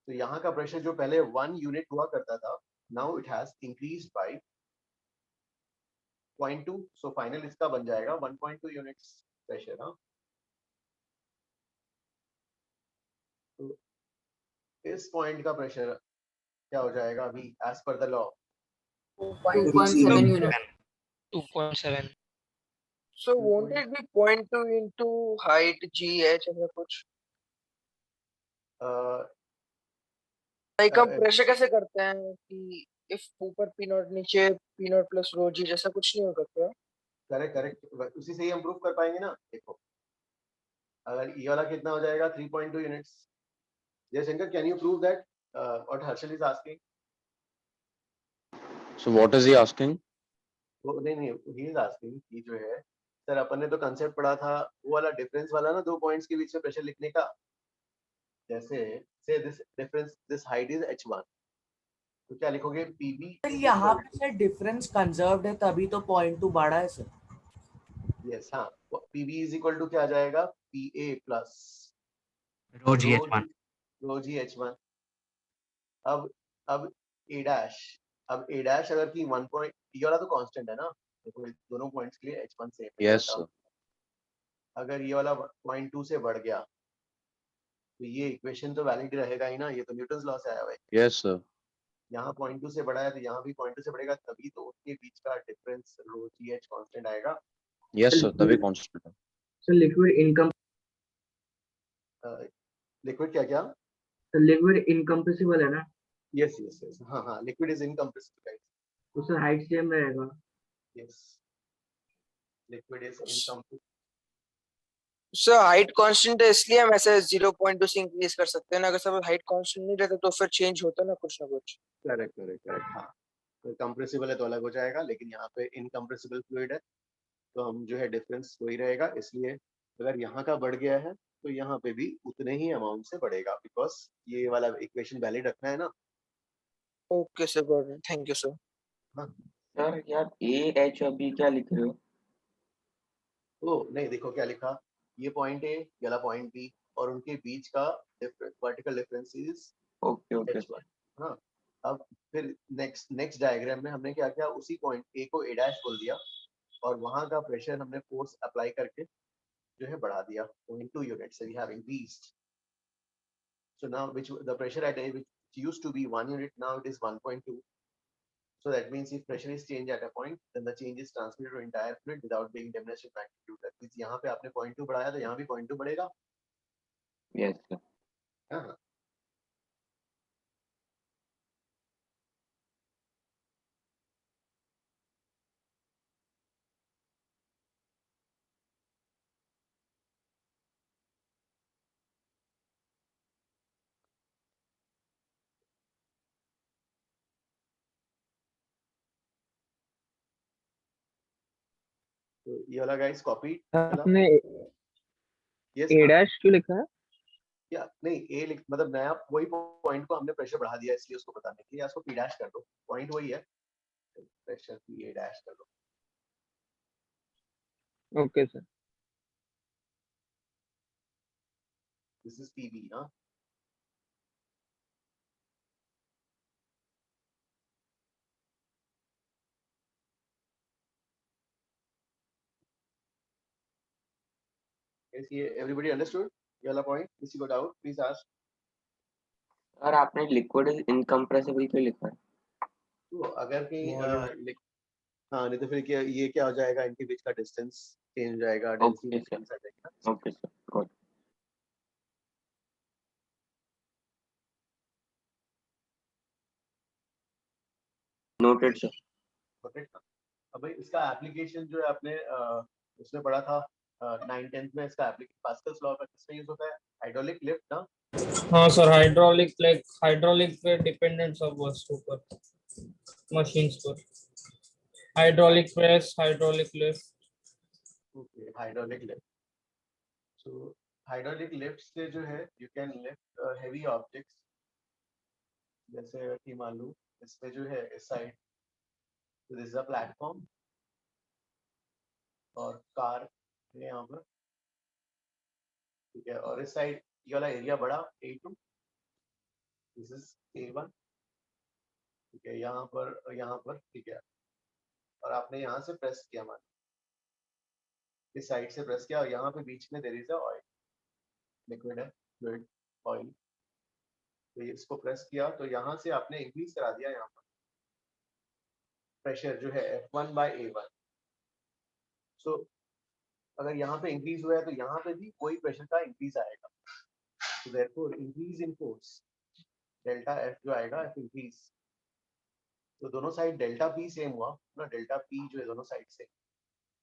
तो यहाँ का प्रेशर जो पहले 1 यूनिट हुआ करता था, now it has increased by 0.2, so final इसका बन जाएगा 1.2 यूनिट्स प्रेशर। हाँ, तो इस पॉइंट का प्रेशर क्या हो जाएगा अभी एज पर the law? 2.7 unit. 2.7. So won't it be 0.2 into height GH ऐसा कुछ? लाइक हम प्रेशर कैसे करते हैं कि इफ ऊपर P नॉट नीचे P naught plus rho G जैसा कुछ नहीं हो सकता? करेक्ट, उसी से ही हम प्रूव कर पाएंगे ना। देखो अगर ये वाला कितना हो जाएगा 3.2 units. Jaishankar, can you prove that what Harshal is asking? So what is he asking? वो नहीं ही इज आस्किंग कि जो है सर अपन ने तो कांसेप्ट पढ़ा था वो वाला डिफरेंस वाला ना, 2 पॉइंट्स के बीच में प्रेशर लिखने का, जैसे से this difference, this height is h1, तो क्या लिखोगे pb? सर यहाँ पे सर डिफरेंस कंजर्व्ड है तभी तो 0.2 बढ़ा है सर। यस हाँ, pb इज इक्वल टू क्या आ जाएगा, pa प्लस रो जी h1। अब a डैश, अब a डैश अगर की 1 पॉइंट, ये वाला तो कांस्टेंट है ना, देखो दोनों पॉइंट्स के लिए h1 सेम है। Yes, sir. अगर ये वाला 0.2 से बढ़ गया तो ये इक्वेशन तो वैलिड रहेगा ही ना, ये तो न्यूटन्स लॉ से आया हुआ है। Yes, sir. यहाँ 0.2 से बड़ा है तो यहाँ भी 0.2 से बढ़ेगा, तभी तो उनके बीच का डिफरेंस रो जी एच कांस्टेंट आएगा। Yes, sir. तभी constant है. So liquid income, लिक्विड क्या क्या? so liquid incompressible है ना, यस यस यस, हाँ हाँ, लिक्विड इज इनकम्प्रेसिबल गाइस। तो सर हाइट सेम रहेगा. Yes, liquid is incompressible. Sir height constant है इसलिए हम ऐसे 0.2 से इंक्रीज कर सकते हैं ना, अगर सब हाइट कांस्टेंट नहीं रहता तो फिर चेंज होता ना कुछ ना कुछ। करेक्ट करेक्ट करेक्ट, हाँ। तो कंप्रेसिबल है तो अलग हो जाएगा, लेकिन यहाँ पे इनकम्प्रेसिबल फ्लूइड है तो हम जो है डिफरेंस वही रहेगा। इसलिए अगर यहाँ का बढ़ गया है तो यहाँ पे भी उतने ही अमाउंट से बढ़ेगा, बिकॉज ये वाला इक्वेशन वैलिड रखना है ना। Okay sir, got it, thank you sir. हाँ सर यार ए एच और बी क्या लिख रहे हो? ओ नहीं, देखो क्या लिखा, ये पॉइंट ए, ये वाला पॉइंट बी, और उनके बीच का vertical difference is okay okay h1। हाँ, अब फिर नेक्स्ट डायग्राम में हमने क्या किया, उसी पॉइंट ए को ए डैश बोल दिया और वहां का प्रेशर हमने फोर्स अप्लाई करके जो है बढ़ा दिया 0.2 यूनिट से, we have increased. So now which the pressure at A, which used to be 1 unit, now it is 1.2. So that means if pressure is changed at a point, then the change is transmitted to entire fluid without being diminished in magnitude. That means यहाँ पे आपने 0.2 बढ़ाया तो यहाँ भी 0.2 बढ़ेगा। Yes sir. हाँ, तो ये वाला गाइस कॉपी आपने यस ए डैश क्यों लिखा है? या नहीं, ए लिख मतलब नया वही पॉइंट को हमने प्रेशर बढ़ा दिया इसलिए उसको बताने के लिए, या उसको पी डैश कर दो, पॉइंट वही है, प्रेशर पी ए डैश कर दो। Okay sir. This is PB. हाँ, ये एवरीबॉडी अंडरस्टूड ये वाला पॉइंट? किसी को डाउट प्लीज आस्क। सर आपने लिक्विड इज इनकम्प्रेसिबल क्यों लिखा है? तो अगर कहीं हाँ, नहीं तो फिर क्या ये क्या हो जाएगा, इनके बीच का डिस्टेंस चेंज हो जाएगा, डेंसिटी ओके में सर, चेंज आ जाएगा। Okay sir, got. Noted sir. Correct. अब भाई इसका एप्लीकेशन जो है आपने उसमें पढ़ा था 9th-10th में, इसका एप्लीकेशन पास्कल्स लॉ का किसमें यूज होता है? हाइड्रोलिक लिफ्ट ना। हाँ सर, हाइड्रोलिक पे डिपेंडेंट सब वस्तु पर, मशीन्स पर, hydraulic press, hydraulic lift. Okay, hydraulic lift. So hydraulic lift से जो है you can lift heavy objects, जैसे कि मान लो इसमें जो है इस side this is a platform और कार है यहाँ पर, ठीक है, और इस साइड ये वाला एरिया बड़ा A2, दिस इज A1, ठीक है, यहाँ पर ठीक है, और आपने यहाँ से प्रेस किया, मान इस साइड से प्रेस किया और यहाँ पे बीच में there is a oil, liquid है, फ्लूइड ऑयल, तो ये इसको प्रेस किया तो यहाँ से आपने इंक्रीज करा दिया यहाँ पर प्रेशर जो है F1/A1। सो अगर यहाँ पे इंक्रीज हुआ है तो यहाँ पे भी कोई प्रेशर का इंक्रीज आएगा, तो therefore increase in force delta F जो आएगा, F इंक्रीज, तो दोनों साइड डेल्टा P सेम हुआ ना, डेल्टा P जो है दोनों साइड से,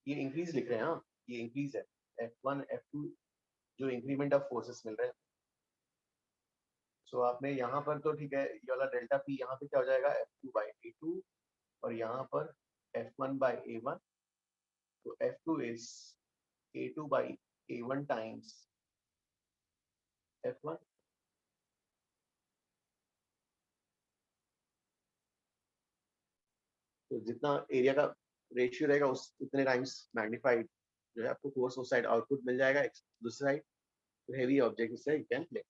ये इंक्रीज लिख रहे हैं। हाँ, ये इंक्रीज है, F1 F2 जो इंक्रीमेंट ऑफ फोर्सेस मिल रहे हैं। सो आपने यहाँ पर तो ठीक है, ये वाला डेल्टा P यहाँ पे क्या हो जाएगा, F2/A2, और यहाँ पर F1/A1, तो F2 is A2/A1 times F1। तो जितना एरिया का रेशियो रहेगा उस उतने टाइम्स मैग्नीफाइड जो है आपको फोर्स उस साइड आउटपुट मिल जाएगा, दूसरी साइड तो हेवी ऑब्जेक्ट से यू कैन प्ले।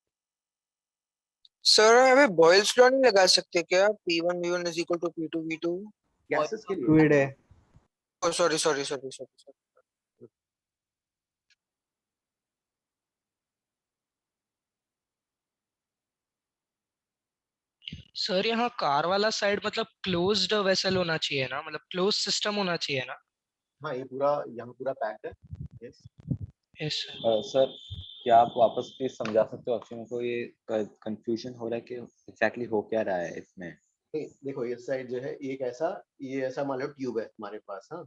सर यहाँ पे बॉयल्स लॉ नहीं लगा सकते क्या? P1 V1 is equal to P2 V2? Gases के लिए फ्लूइड है. Oh, sorry. सर यहाँ कार वाला साइड मतलब क्लोज्ड वेसल होना चाहिए ना, मतलब क्लोज सिस्टम होना चाहिए ना। हाँ ये पूरा यहाँ पूरा पैक्ड है। Yes yes sir. सर क्या आप वापस प्लीज समझा सकते हो अक्षय को, ये कंफ्यूजन हो रहा है कि एग्जैक्टली हो क्या रहा है इसमें। देखो इस साइड जो है एक ऐसा, ये ऐसा मान लो ट्यूब है हमारे पास। हाँ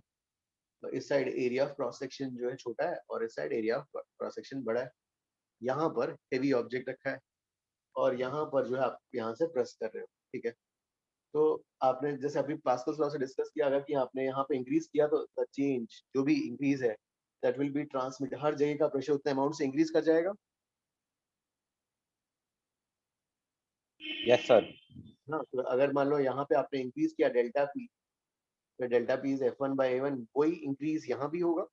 तो इस side area of cross section जो है छोटा है और इस side area of cross section बड़ा है। यहाँ पर हेवी ऑब्जेक्ट रखा है और यहाँ पर जो है आप यहाँ से प्रेस कर रहे हो, ठीक है। तो आपने जैसे अभी पास्कल्स लॉ से डिस्कस किया, अगर कि आपने यहाँ पे इंक्रीज किया तो द चेंज जो भी इंक्रीज है दैट विल बी ट्रांसमिट, हर जगह का प्रेशर उतने अमाउंट से इंक्रीज कर जाएगा। Yes sir. हाँ तो अगर मान लो यहाँ पे आपने इंक्रीज किया डेल्टा पी, तो delta P is F1 by A1, वही इंक्रीज यहाँ भी होगा।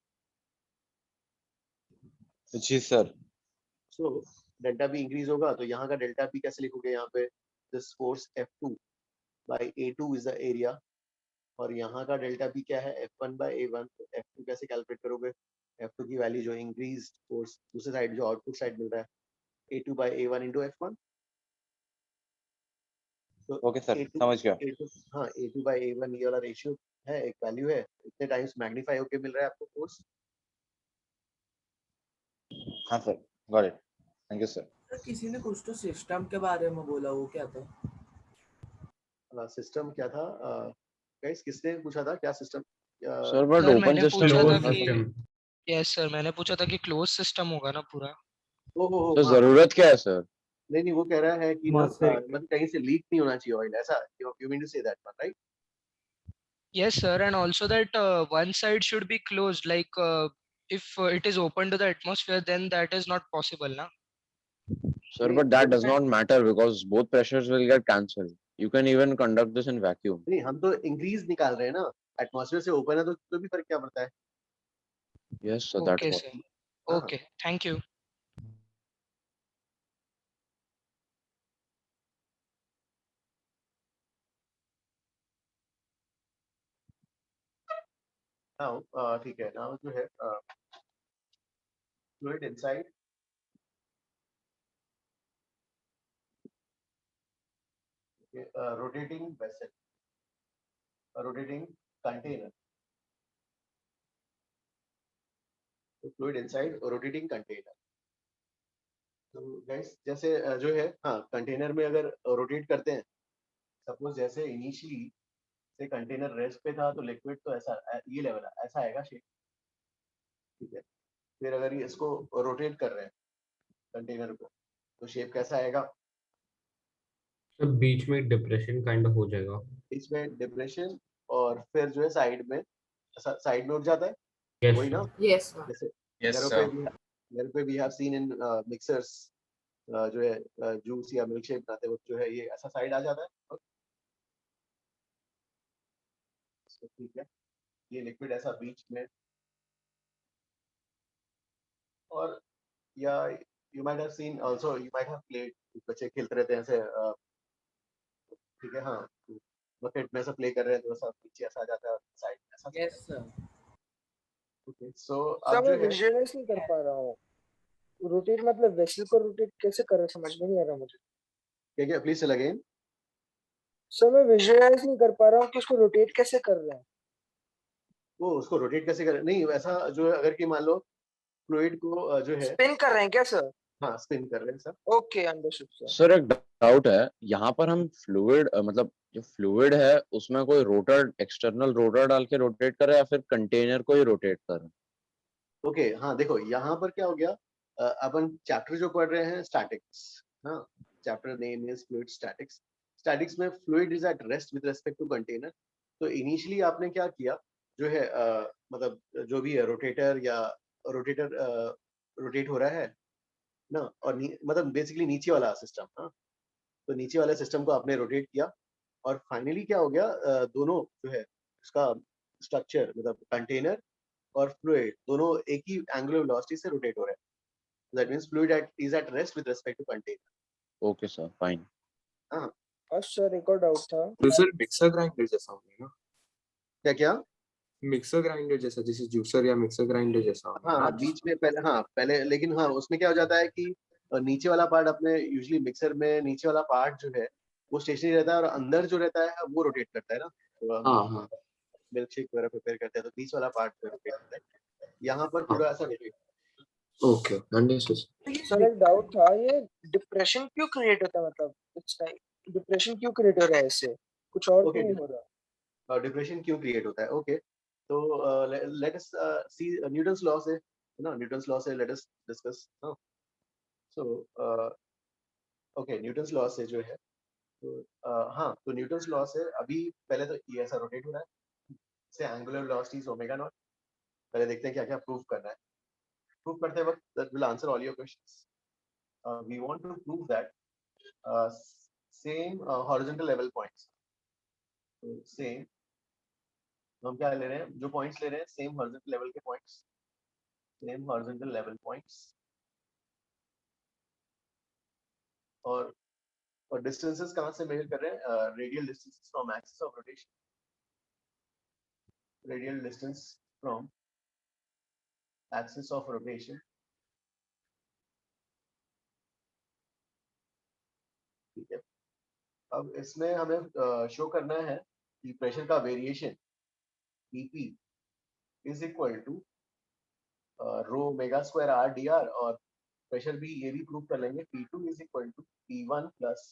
जी sir. So delta P increase होगा तो यहाँ का डेल्टा पी कैसे लिखोगे, यहाँ पे this force F2 by A2 is the area, और यहाँ का डेल्टा पी क्या है F1 by A1, तो F2 कैसे कैलकुलेट करोगे, F2 की वैल्यू जो इंक्रीज फोर्स दूसरे साइड जो आउटपुट साइड मिल रहा है A2 by A1 into F1। तो ओके सर A2 समझ गया। हाँ A2 by A1 ये वाला रेशियो है, एक वैल्यू है, इतने टाइम्स मैग्नीफाई होके मिल रहा है आपको फोर्स। हाँ sir got it, thank you sir. किसी ने कुछ तो सिस्टम के बारे में बोला, वो क्या था? सिस्टम क्या था गाइस, किसने पूछा था क्या system? Sir but sir open मैंने सिस्टम पूछा था होगा कि तो यस सर, मैंने पूछा था कि क्लोज सिस्टम होगा ना पूरा। ओहो तो हाँ जरूरत क्या है सर? नहीं वो कह रहा है कि ना Atmospheric. मतलब कहीं से लीक नहीं होना चाहिए ऑयल, ऐसा you mean to say that one right? Yes, sir, and also that one side should be closed. Like if it is open to the atmosphere, then that is not possible, na? Sir, नहीं but that one does side, not matter because both pressures will get cancelled. You can even conduct this in vacuum. नहीं हम तो increase निकाल रहे हैं ना, atmosphere से open है तो भी फर्क क्या पड़ता है? Yes, sir, that's Okay, what. sir. हाँ Okay, thank you. नाउ ठीक है, नाउ जो है fluid inside rotating vessel, rotating container, fluid inside rotating container. तो गाइस जैसे जो है हाँ कंटेनर में अगर रोटेट करते हैं, सपोज जैसे इनिशियली से कंटेनर रेस्ट पे था तो लिक्विड तो ऐसा ये लेवल ऐसा आएगा शेप, ठीक है। फिर अगर ये इसको रोटेट कर रहे हैं कंटेनर को तो शेप कैसा आएगा? तो बीच में डिप्रेशन काइंड ऑफ हो जाएगा। इसमें डिप्रेशन और फिर जो है साइड में उठ जाता है, Yes, वही ना? Yes, sir. जैसे Yes, घर पे भी हैव सीन इन मिक्सर्स जो है जूस या मिल्क शेक बनाते वक्त जो है ये ऐसा साइड आ जाता है, ठीक है। ये लिक्विड ऐसा बीच में, और या you might have seen also, you might have played, बच्चे खेलते रहते हैं ऐसे ठीक है हाँ, बकेट में ऐसा प्ले कर रहे हैं तो ऐसा नीचे ऐसा आ जाता है साइड ऐसा। Yes, sir. Okay so sir अब मैं जो है विजुअलाइज नहीं कर पा रहा हूँ, रोटेट मतलब वेसल को रोटेट कैसे कर रहे, समझ में नहीं आ रहा मुझे। क्या प्लीज टेल अगेन। सर मैं विजुअलाइज नहीं कर पा रहा हूँ कि उसको रोटेट कैसे कर रहे हैं। वो उसको रोटेट कैसे कर, नहीं वैसा जो है अगर कि मान लो फ्लूइड को जो है स्पिन कर रहे हैं क्या सर? हाँ स्पिन कर रहे हैं sir. Okay understood sir. Sir एक डाउट है, यहाँ पर हम फ्लूइड मतलब जो फ्लूइड है उसमें कोई रोटर, एक्सटर्नल रोटर डाल के रोटेट कर रहे हैं या फिर कंटेनर को ही रोटेट कर रहे हैं? ओके हाँ देखो यहाँ पर क्या हो गया, अपन चैप्टर जो पढ़ रहे हैं स्टैटिक्स, हाँ chapter name is fluid statics. Statics में fluid is at rest with respect to container. तो इनिशियली आपने क्या किया जो है मतलब जो भी है रोटेटर या रोटेटर रोटेट हो रहा है ना, और मतलब बेसिकली नीचे वाला सिस्टम, हाँ तो नीचे वाले सिस्टम को आपने रोटेट किया और फाइनली क्या हो गया दोनों जो है उसका स्ट्रक्चर मतलब कंटेनर और फ्लूइड दोनों एक ही एंगुलर वेलोसिटी से रोटेट हो रहे हैं। That means fluid is at rest with respect to container. Okay sir fine. हाँ और सर एक और डाउट था। तो सर मिक्सर ग्राइंडर जैसा होगा ना? क्या क्या? मिक्सर ग्राइंडर जैसा, जैसे जूसर या मिक्सर ग्राइंडर जैसा होगा हाँ ना? बीच में पहले लेकिन हाँ उसमें क्या हो जाता है कि नीचे वाला पार्ट अपने यूजुअली मिक्सर में नीचे वाला पार्ट जो है वो स्टेशनरी रहता है और अंदर जो रहता है वो रोटेट करता है ना, तो हाँ मिल्क शेक वगैरह प्रिपेयर करते हैं तो बीच वाला पार्ट रोटेट करता है, यहाँ पर थोड़ा ऐसा रोटेट। Okay understood. सर एक डाउट था, ये डिप्रेशन क्यों क्रिएट होता है, मतलब इट्स लाइक डिप्रेशन क्यों क्रिएट हो रहा है इससे, कुछ और ओके, तो नहीं हो रहा? डिप्रेशन क्यों क्रिएट होता है? ओके, तो लेट अस सी न्यूटन्स लॉ से, है ना, न्यूटन्स लॉ से let us discuss. So okay, Newton's law से जो है, तो हाँ, तो न्यूटन्स लॉ से अभी पहले तो ये ऐसा रोटेट हो रहा है, से angular velocity is omega naught. पहले देखते हैं क्या क्या प्रूव करना है। प्रूव करते वक्त that will answer all your questions. We want to prove that same horizontal level points, तो सेम हम क्या ले रहे हैं, जो पॉइंट्स ले रहे हैं सेम हॉरिजॉन्टल लेवल के points, same horizontal level points, और डिस्टेंसेस कहाँ से मेजर कर रहे हैं? Radial distances from axis of rotation, radial distance from axis of rotation. ठीक है, अब इसमें हमें शो करना है कि प्रेशर का variation P is equal to rho omega square R D R, और प्रेशर भी ये भी प्रूव कर लेंगे P2 is equal to P1 plus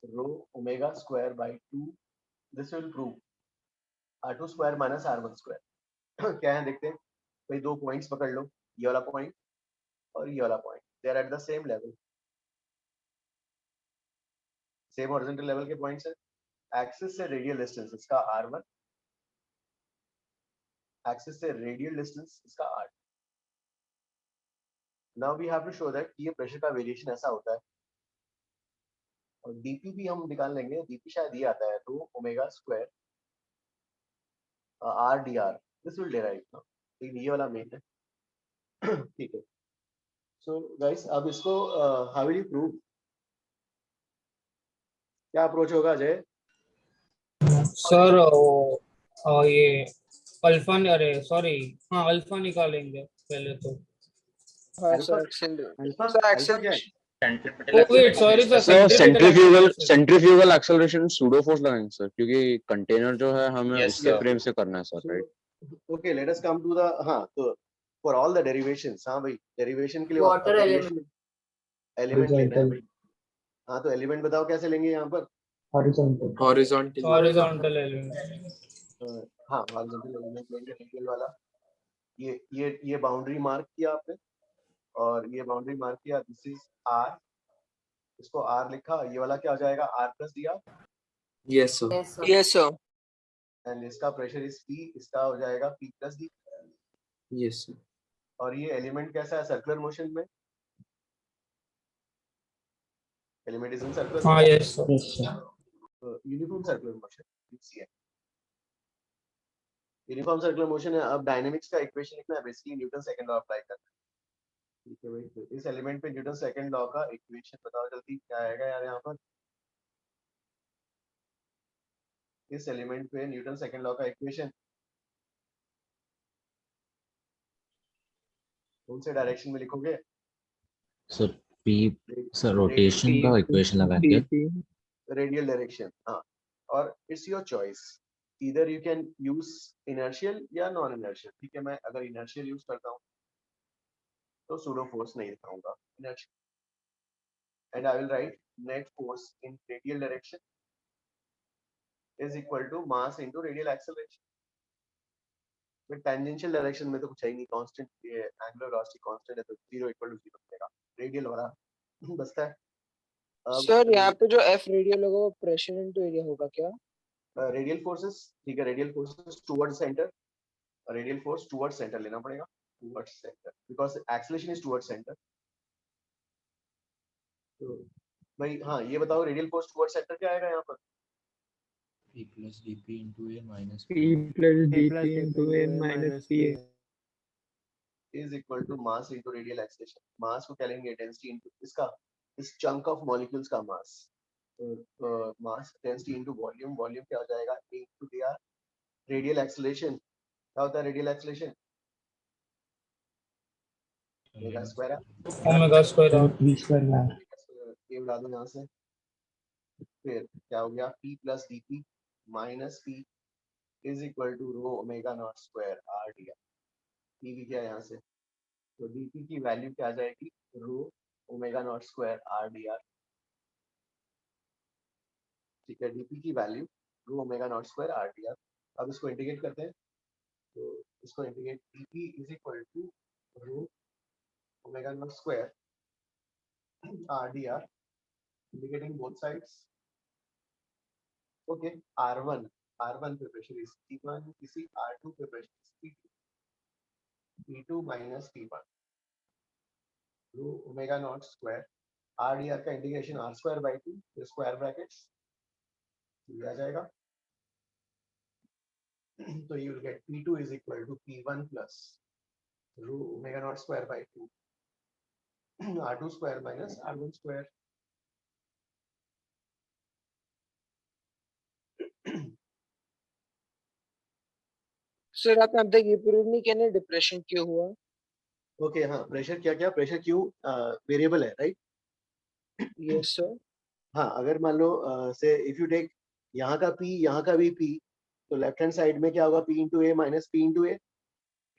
rho omega square by 2। This will prove R2 square minus R1 square. क्या है देखते हैं भाई, दो पॉइंट्स पकड़ लो, ये वाला पॉइंट और ये वाला point, they are at the same level, same horizontal level के पॉइंट्स है। एक्सिस से रेडियल डिस्टेंस इसका R1, एक्सिस से रेडियल डिस्टेंस इसका R2। Now we have to show that ये प्रेशर का वेरिएशन ऐसा होता है, और dp भी हम निकाल लेंगे। dp शायद ये आता है रो omega square R D are, this will derive ना, लेकिन ये वाला मेन है। ठीक है, सो गाइस अब इसको हाउ विल यू प्रूव, क्या अप्रोच होगा अजय? सर ये अल्फा, अरे सॉरी, हाँ अल्फा निकालेंगे पहले तो। हाँ alpha, sir accel, alpha sir alpha accel, क्या है? Oh wait sorry sir, centrifugal acceleration pseudo force लगाएंगे सर, क्योंकि कंटेनर जो है हमें Yes, उसके sir. फ्रेम से करना है sir, right? Okay, let us come to the, हाँ, तो फॉर ऑल द डेरिवेशंस, हाँ भाई, डेरिवेशन के लिए वाटर एलिमेंट लेना है Horizontal. भाई। हाँ, तो एलिमेंट बताओ कैसे लेंगे यहाँ पर? Horizontal. Horizontal element. हाँ, हॉरिजॉन्टल एलिमेंट लेंगे, रेडियल वाला। ये बाउंड्री मार्क किया आपने, और ये बाउंड्री मार्क किया, दिस इज आर, इसको आर लिखा, ये वाला क्या हो जाएगा? R plus D R, yes sir. Yes sir, and इसका प्रेशर इज पी, इसका हो जाएगा P plus D. Yes sir. और ये एलिमेंट कैसा है? सर्कुलर मोशन में, एलिमेंट इज इन सर्कुलर हाँ motion, yes sir. Uniform circular motion, uniform circular motion है। अब डायनेमिक्स का इक्वेशन लिखना है, basically Newton second law apply करना है। ठीक है भाई, तो इस एलिमेंट पे न्यूटन सेकंड लॉ का इक्वेशन बताओ जल्दी, क्या आएगा यार यहाँ पर? इस एलिमेंट पे न्यूटन सेकंड लॉ का इक्वेशन कौन से डायरेक्शन में लिखोगे? सर पी, सर रोटेशन का इक्वेशन लगा के रेडियल डायरेक्शन, हाँ, और it's your choice, either you can use inertial या नॉन इनर्शियल। ठीक है, मैं अगर इनर्शियल यूज करता हूँ तो सूडो फोर्स नहीं दिखाऊंगा, inertial, and I will write net force in radial direction is equal to mass into radial acceleration. फिर टेंजेंशियल डायरेक्शन में तो कुछ है ही नहीं, कांस्टेंट, ये एंगुलर वेलोसिटी कांस्टेंट है, तो 0 इक्वल टू 0 मिलेगा। रेडियल वाला बचता है। सर यहाँ पे जो एफ रेडियल होगा वो प्रेशर इनटू एरिया होगा क्या? रेडियल फोर्सेस, ठीक है, radial forces towards centre, radial force towards centre लेना पड़ेगा, towards centre, because acceleration is towards centre. तो भाई हाँ, ये बताओ रेडियल फोर्स टुवर्ड्स सेंटर क्या आएगा यहाँ पर? P plus dp into a minus P plus dp into a minus pa is equal to mass into radial acceleration। मास को क्या लेंगे? डेंसिटी इनटू इसका, इस चंक ऑफ मॉलिक्यूल्स का mass, mass density into volume, volume क्या हो जाएगा? a into dr। Radial acceleration क्या होता है? Radial acceleration omega square, omega square v square man. ये उड़ा दो यहाँ से, फिर क्या हो गया, p plus dp minus p is equal to rho omega not square r dr। p भी क्या है यहाँ से, तो dp की वैल्यू क्या आ जाएगी, rho omega not square r dr। ठीक है, dp की value rho omega not square r dr। अब इसको इंटीग्रेट करते हैं, तो इसको integrate dp is equal to rho omega not square r dr, integrating both sides. Okay, r1 पे प्रेशर इज P1, किसी r2 पे pressure is P2 minus P1 rho omega not square r dr का integration r square by 2, फिर square brackets आ जाएगा। तो you will get P2 is equal to P1 plus rho omega not square by 2 r2 square minus r1 square. Sir आपने अब तक ये prove नहीं किया ना डिप्रेशन क्यों हुआ? ओके हाँ, प्रेशर क्या प्रेशर क्यू वेरिएबल है, राइट? Yes sir. हाँ, अगर मान लो से इफ यू टेक यहाँ का p यहाँ का भी p, तो लेफ्ट हैंड साइड में क्या होगा, p इंटू ए माइनस p इंटू ए,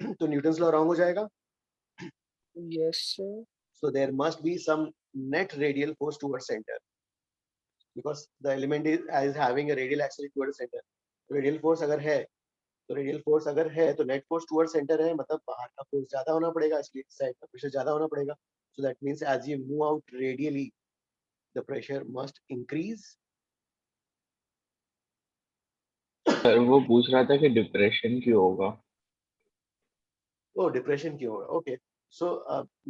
तो न्यूटन्स लॉ रॉन्ग हो जाएगा। Yes sir. So there must be some net radial force towards center because the element is having a radial axis towards center। radial force अगर है तो net force towards center है, मतलब बाहर का force ज्यादा होना पड़ेगा, इसलिए साइड का प्रेशर ज्यादा होना पड़ेगा। So that means as you move out radially the pressure must increase। Sir वो पूछ रहा था कि डिप्रेशन क्यों होगा। Oh, depression क्यों होगा? Okay, so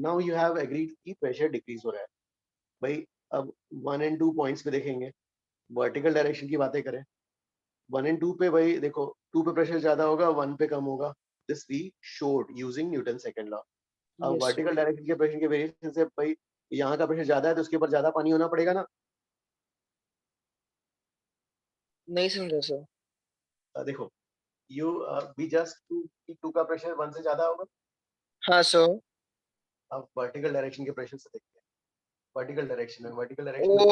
now you have agreed कि pressure decrease हो रहा है। भाई अब 1 and 2 पॉइंट्स पे देखेंगे, वर्टिकल डायरेक्शन की बातें करें, 1 and 2 पे भाई देखो 2 पे प्रेशर ज्यादा होगा, 1 पे कम होगा। This we showed using Newton second law. अब वर्टिकल डायरेक्शन के प्रेशर के वेरिएशन से भाई यहाँ का प्रेशर ज्यादा है तो उसके ऊपर ज्यादा पानी होना पड़ेगा ना। नहीं समझा सर। देखो यू बी जस्ट 2 का प्रेशर 1 से ज्यादा होगा। हाँ सर। अब वर्टिकल डायरेक्शन के प्रेशर से देखते हैं, वर्टिकल डायरेक्शन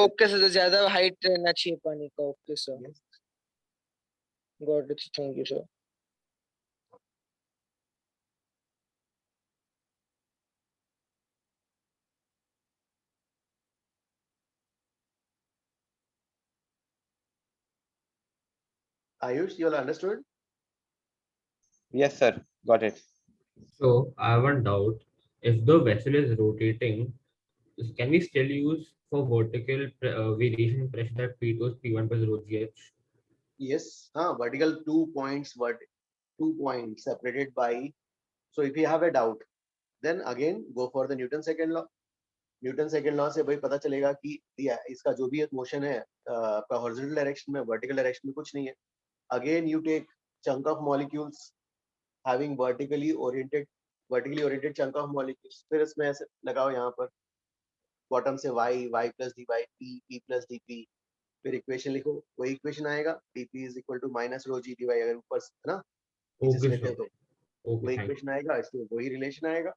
ओके सर, तो ज्यादा हाइट रहना चाहिए पानी का। Okay sir, got it, thank you sir. Ayush, you all understood? Yes, sir. Got it. So I have one doubt. If the vessel is rotating, can we still use for vertical variation in pressure that P2 is P1 plus rho GH? Yes, vertical 2 points separated by, so if you have a doubt then again go for the Newton second law। Newton second law से भाई पता चलेगा कि इसका जो भी motion है आपका हॉरिजॉन्टल डायरेक्शन में, वर्टिकल डायरेक्शन में कुछ नहीं है। Again you take chunk of molecules having vertically oriented chunk of molecules, फिर इसमें ऐसे लगाओ यहाँ पर बॉटम से y plus D Y p plus D P, फिर इक्वेशन लिखो, वही इक्वेशन आएगा dp is equal to minus rho G D Y. अगर ऊपर है ना वही इक्वेशन आएगा, इसमें वही रिलेशन आएगा।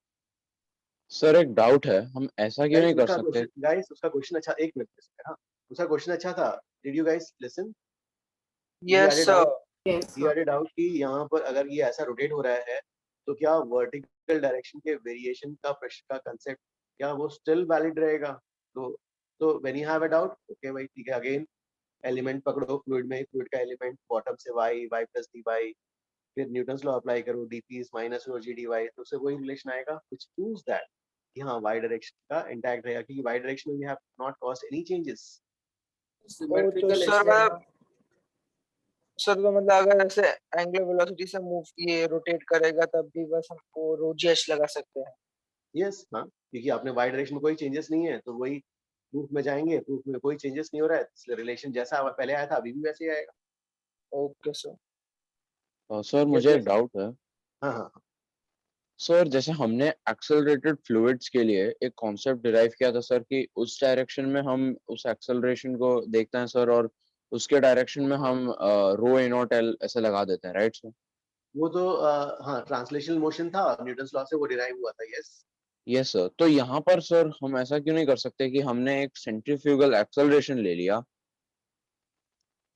सर एक डाउट है, हम ऐसा क्यों नहीं कर सकते? गाइस उसका क्वेश्चन अच्छा, एक मिनट हाँ, उसका क्वेश्चन अच्छा था। Did you guys listen? Yes sir. You had a doubt कि यहाँ पर अगर ये ऐसा रोटेट हो रहा है तो क्या वर्टिकल डायरेक्शन के वेरिएशन का प्रेशर का कांसेप्ट क्या वो स्टिल वैलिड रहेगा? तो when you have a doubt, okay भाई ठीक है, अगेन एलिमेंट पकड़ो, फ्लूइड में फ्लूइड का एलिमेंट बॉटम से y प्लस डी वाई, फिर न्यूटन्स लॉ अप्लाई करो, dp is minus rho G D Y, तो उससे वही रिलेशन आएगा व्हिच प्रूव्स दैट कि हाँ y डायरेक्शन का इंटैक्ट रहेगा, क्योंकि y डायरेक्शन में we have not caused any changes. Sir तो मतलब अगर ऐसे एंगुलर वेलोसिटी से मूव किए रोटेट करेगा तब भी बस हमको रो जीएच लगा सकते हैं। यस हाँ, क्योंकि आपने y डायरेक्शन में कोई चेंजेस नहीं है, तो वही प्रूफ में जाएंगे, प्रूफ में कोई चेंजेस नहीं हो रहा है, इसलिए रिलेशन जैसा पहले आया था अभी भी वैसे ही आएगा। Okay sir. सर मुझे एक डाउट है। हाँ सर जैसे हमने एक्सेलरेटेड फ्लूइड्स के लिए एक कॉन्सेप्ट डिराइव किया था सर कि उस डायरेक्शन में हम उस एक्सेलरेशन को देखते हैं सर, और उसके डायरेक्शन में हम रो ए नॉट एल ऐसे लगा देते हैं, राइट सर? वो तो हाँ ट्रांसलेशनल मोशन था, न्यूटन्स लॉ से वो डिराइव हुआ था। Yes sir. तो यहाँ पर सर हम ऐसा क्यों नहीं कर सकते कि हमने एक सेंट्रीफ्यूगल एक्सेलरेशन ले लिया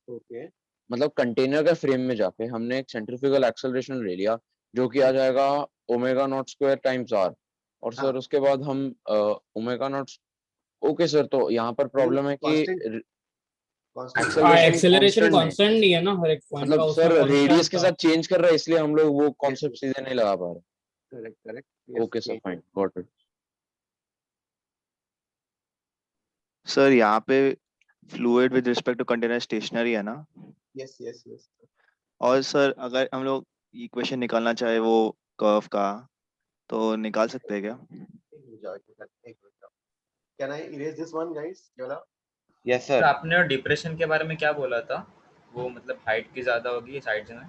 ओके मतलब कंटेनर के फ्रेम में जाके हमने एक सेंट्रीफ्यूगल एक्सेलरेशन ले लिया जो कि आ जाएगा omega not square times R, और हाँ सर उसके बाद हम ओमेगा नॉट, ओके सर, तो यहाँ पर प्रॉब्लम है कि कांस्टेंट एक्सेलरेशन एक्सेलरेशन कांस्टेंट नहीं, कांस्टेंट नहीं है ना हर एक पॉइंट का, मतलब उसमें सर रेडियस के कांस्टेंट था। साथ चेंज कर रहा है, इसलिए हम लोग वो कॉन्सेप्ट सीधे नहीं लगा पा रहे। Correct correct okay sir, fine, got it. Sir यहाँ पे fluid with respect to container stationary है ना? यस यस यस और सर अगर हम लोग इक्वेशन निकालना चाहे वो कर्व का, तो निकाल सकते हैं क्या? Can I erase this one guys? योला यस सर सर। आपने डिप्रेशन के बारे में क्या बोला था? वो मतलब हाइट की ज्यादा होगी साइड्स में?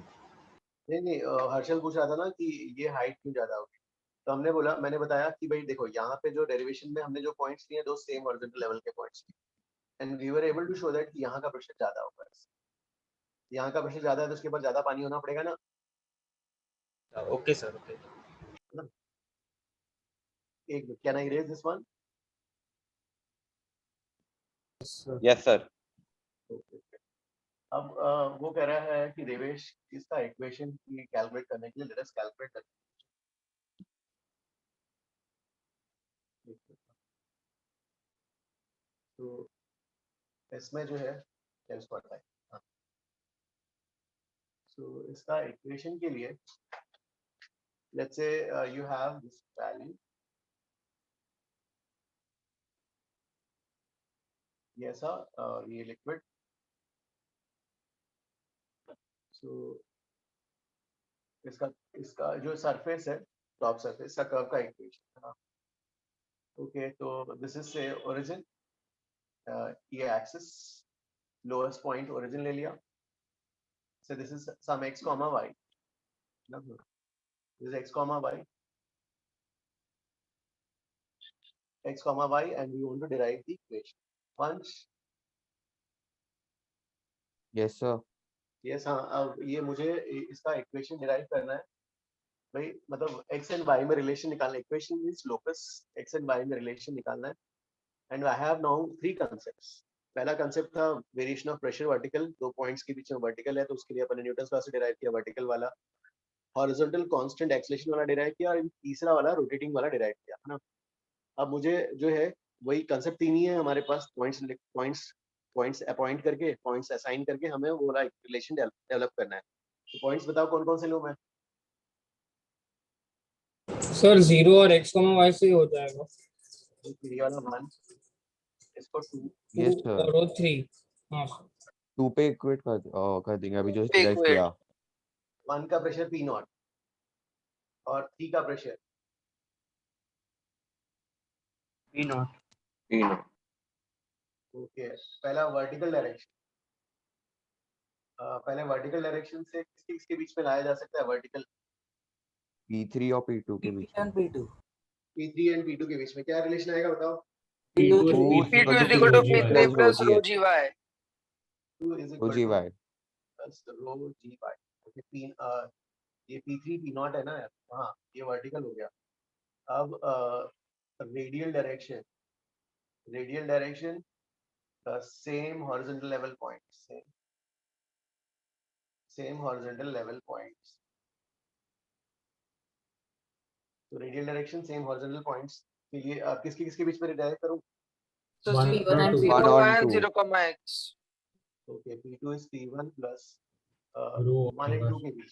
नहीं हर्षल पूछ रहा था ना कि ये हाइट क्यों ज्यादा होगी, तो हमने बोला, मैंने बताया कि भाई देखो यहाँ पे जो डेरिवेशन में हमने जो पॉइंट्स लिए दो सेम हॉरिजॉन्टल लेवल के points, and we were able to show that कि यहाँ का प्रेशर ज्यादा होगा, यहाँ का प्रेशर ज्यादा है तो उसके ऊपर ज्यादा पानी होना पड़ेगा ना। Okay sir, okay. एक minute, can I erase this one? Yes sir. अब वो कह रहा है कि देवेश इसका इक्वेशन की कैलकुलेट करने के लिए लेट अस कैलकुलेट करते हैं। तो इसमें जो है क्या इसको आता है, हाँ, so इसका इक्वेशन के लिए let's say you have this value, ये ऐसा ये लिक्विड, so इसका इसका जो सरफेस है टॉप सरफेस का कर्व का इक्वेशन, ओके, तो दिस इज से ओरिजिन, ये एक्सिस लोएस्ट पॉइंट ओरिजिन ले लिया, so this is some x comma y, this is x comma y, x comma y, and we want to derive the equation once. Yes sir. Yes हाँ, अब ये मुझे इसका equation derive करना है भाई, मतलब x एंड y में रिलेशन निकालना, equation means locus x and y में रिलेशन निकालना है, and I have now three concepts. पहला कांसेप्ट था वेरिएशन ऑफ प्रेशर वर्टिकल, दो पॉइंट्स के बीच में वर्टिकल है तो उसके लिए अपन ने न्यूटन लॉ से डिराइव किया वर्टिकल वाला, हॉरिजॉन्टल कांस्टेंट एक्सेलरेशन वाला डिराइव किया, और तीसरा वाला रोटेटिंग वाला डिराइव किया, है ना। अब मुझे जो है वही कांसेप्ट तीन ही है हमारे पास, पॉइंट्स अपॉइंट करके, पॉइंट्स असाइन करके हमें वो वाला रिलेशन डेवलप करना है। तो पॉइंट्स बताओ कौन कौन से लूं मैं? सर 0 और x, y से हो जाएगा। ये वाला 1, इसको 2, यस सर। और वो 3। हाँ 2 पे इक्वेट कर देंगे अभी जो पे डिराइव equate। किया। 1 का प्रेशर P नॉट और 3 का प्रेशर P नॉट। ओके। पहला वर्टिकल डायरेक्शन, पहले वर्टिकल डायरेक्शन से किसके बीच में लाया जा सकता है? वर्टिकल P3 और P2 के बीच में। P2 P3 एंड P2 के बीच में क्या रिलेशन आएगा बताओ? P2 P2 is equal to P3 plus rho gy। 2 is rho equal gy। to plus rho gy। Okay, ये P3 P नॉट है ना यार, हाँ ये वर्टिकल हो गया। अब radial direction same horizontal level points, same horizontal level points, तो radial direction same horizontal points के लिए किसके किसके बीच में डिराइव करूं? So One P1 and or two. P2 One or and two. 0, x। Okay, P2 is P1 plus Rho 1 and omega 2 के बीच,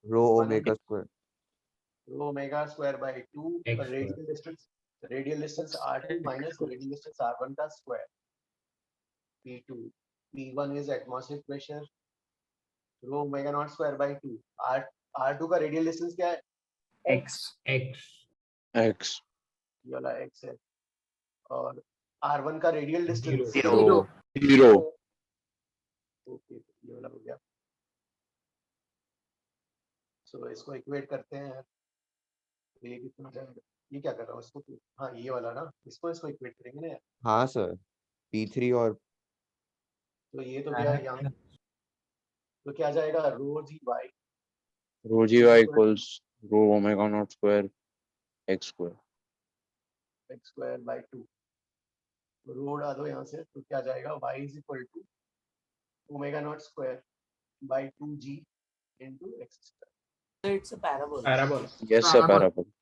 रो 1 and omega square. rho omega square by 2 X square। radial distance R2 minus radial distance R1 का square, P2, P1 is atmospheric pressure, rho omega naught square by 2, R2 का radial distance क्या है? x। x ये वाला x है, और R1 का radial distance 0। Okay, ये वाला हो गया। सो इसको इक्वेट करते हैं, तो ये कितना जाएगा? ये क्या कर रहा हूँ इसको, हाँ ये वाला ना, इसको इक्वेट करेंगे ना यार। हाँ सर, P3 और तो ये तो गया यहाँ, तो क्या जाएगा? Rho g y, rho gy equals rho omega naught square x square। X square by 2, rho उड़ा दो यहाँ से, तो क्या जाएगा? y is equal to omega not square by 2g into x square. So it's a parabola. Parabola. Yes, sir, parabola.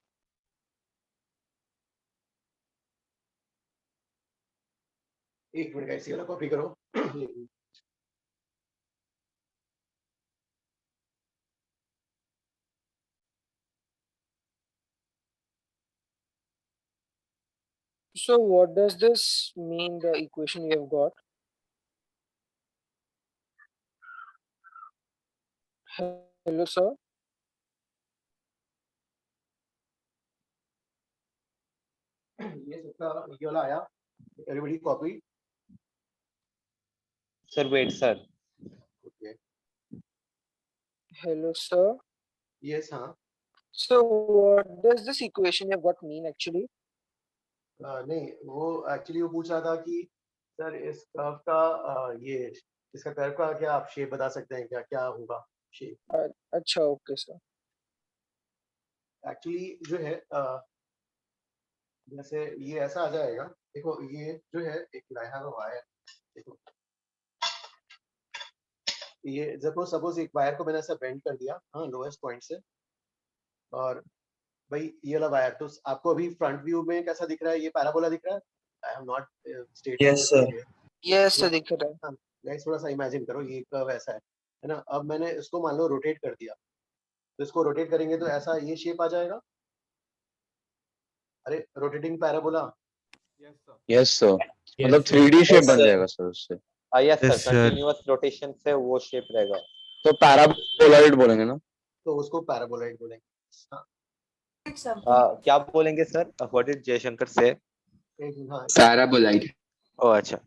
एक minute guys, ये वाला कॉपी करो. So what does this mean, the equation we have got? Hello, sir. ये सबका ये वाला आया. Everybody copy. Sir, wait, sir. Okay. Hello, sir. Yes, हाँ. So what does this equation you have got mean actually? नहीं, वो actually वो पूछ रहा था कि सर इस कर्व का ये इसका कर्व का क्या आप शेप बता सकते हैं क्या, क्या होगा शेप? अच्छा, ओके सर. एक्चुअली जो है जैसे ये ऐसा आ जाएगा. देखो ये जो है एक लाइन वायर. देखो ये सपोज एक वायर को मैंने ऐसा बेंड कर दिया, हाँ, लोएस्ट पॉइंट से, और भाई ये वाला वायर, तो आपको अभी फ्रंट व्यू में कैसा दिख रहा है? ये पैराबोला दिख रहा है. I have not stated Yes, sir. Yes, sir, दिख रहा है. हाँ, गाइस थोड़ा सा इमेजिन करो, ये कर्व ऐसा है ना. अब मैंने इसको मान लो रोटेट कर दिया, तो इसको रोटेट करेंगे तो ऐसा ये शेप आ जाएगा. अरे रोटेटिंग पैराबोला. Yes, sir. मतलब 3D शेप बन जाएगा सर उससे. Yes, sir. Yes, sir. Continuous rotation से वो shape रहेगा. तो पैराबोलॉइड बोलेंगे ना? तो उसको पैराबोलॉइड बोलेंगे. हाँ. क्या बोलेंगे sir? What did Jaishankar say? हाँ. Paraboloid. Oh, अच्छा.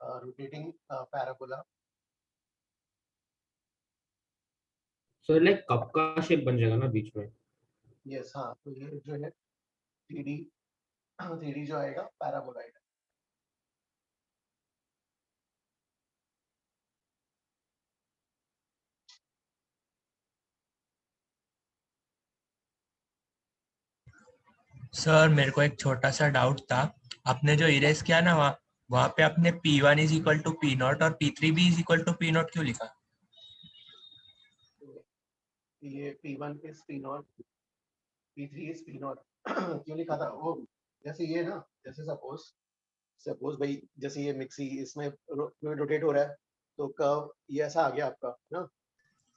Rotating parabola. So like cup का शेप बन जाएगा ना बीच में. यस, हाँ. तो ये जो है 3D जो आएगा पैराबोलॉइड. सर मेरे को एक छोटा सा डाउट था. आपने जो इरेज किया ना वहाँ पे आपने P1 is equal to P not और P3 भी is equal to P not क्यों लिखा? ये P1 is P not, P3 is P not क्यों लिखा था? वो जैसे ये ना, जैसे सपोज भाई जैसे ये मिक्सी इसमें रोटेट हो रहा है, तो कर्व ये ऐसा आ गया आपका ना.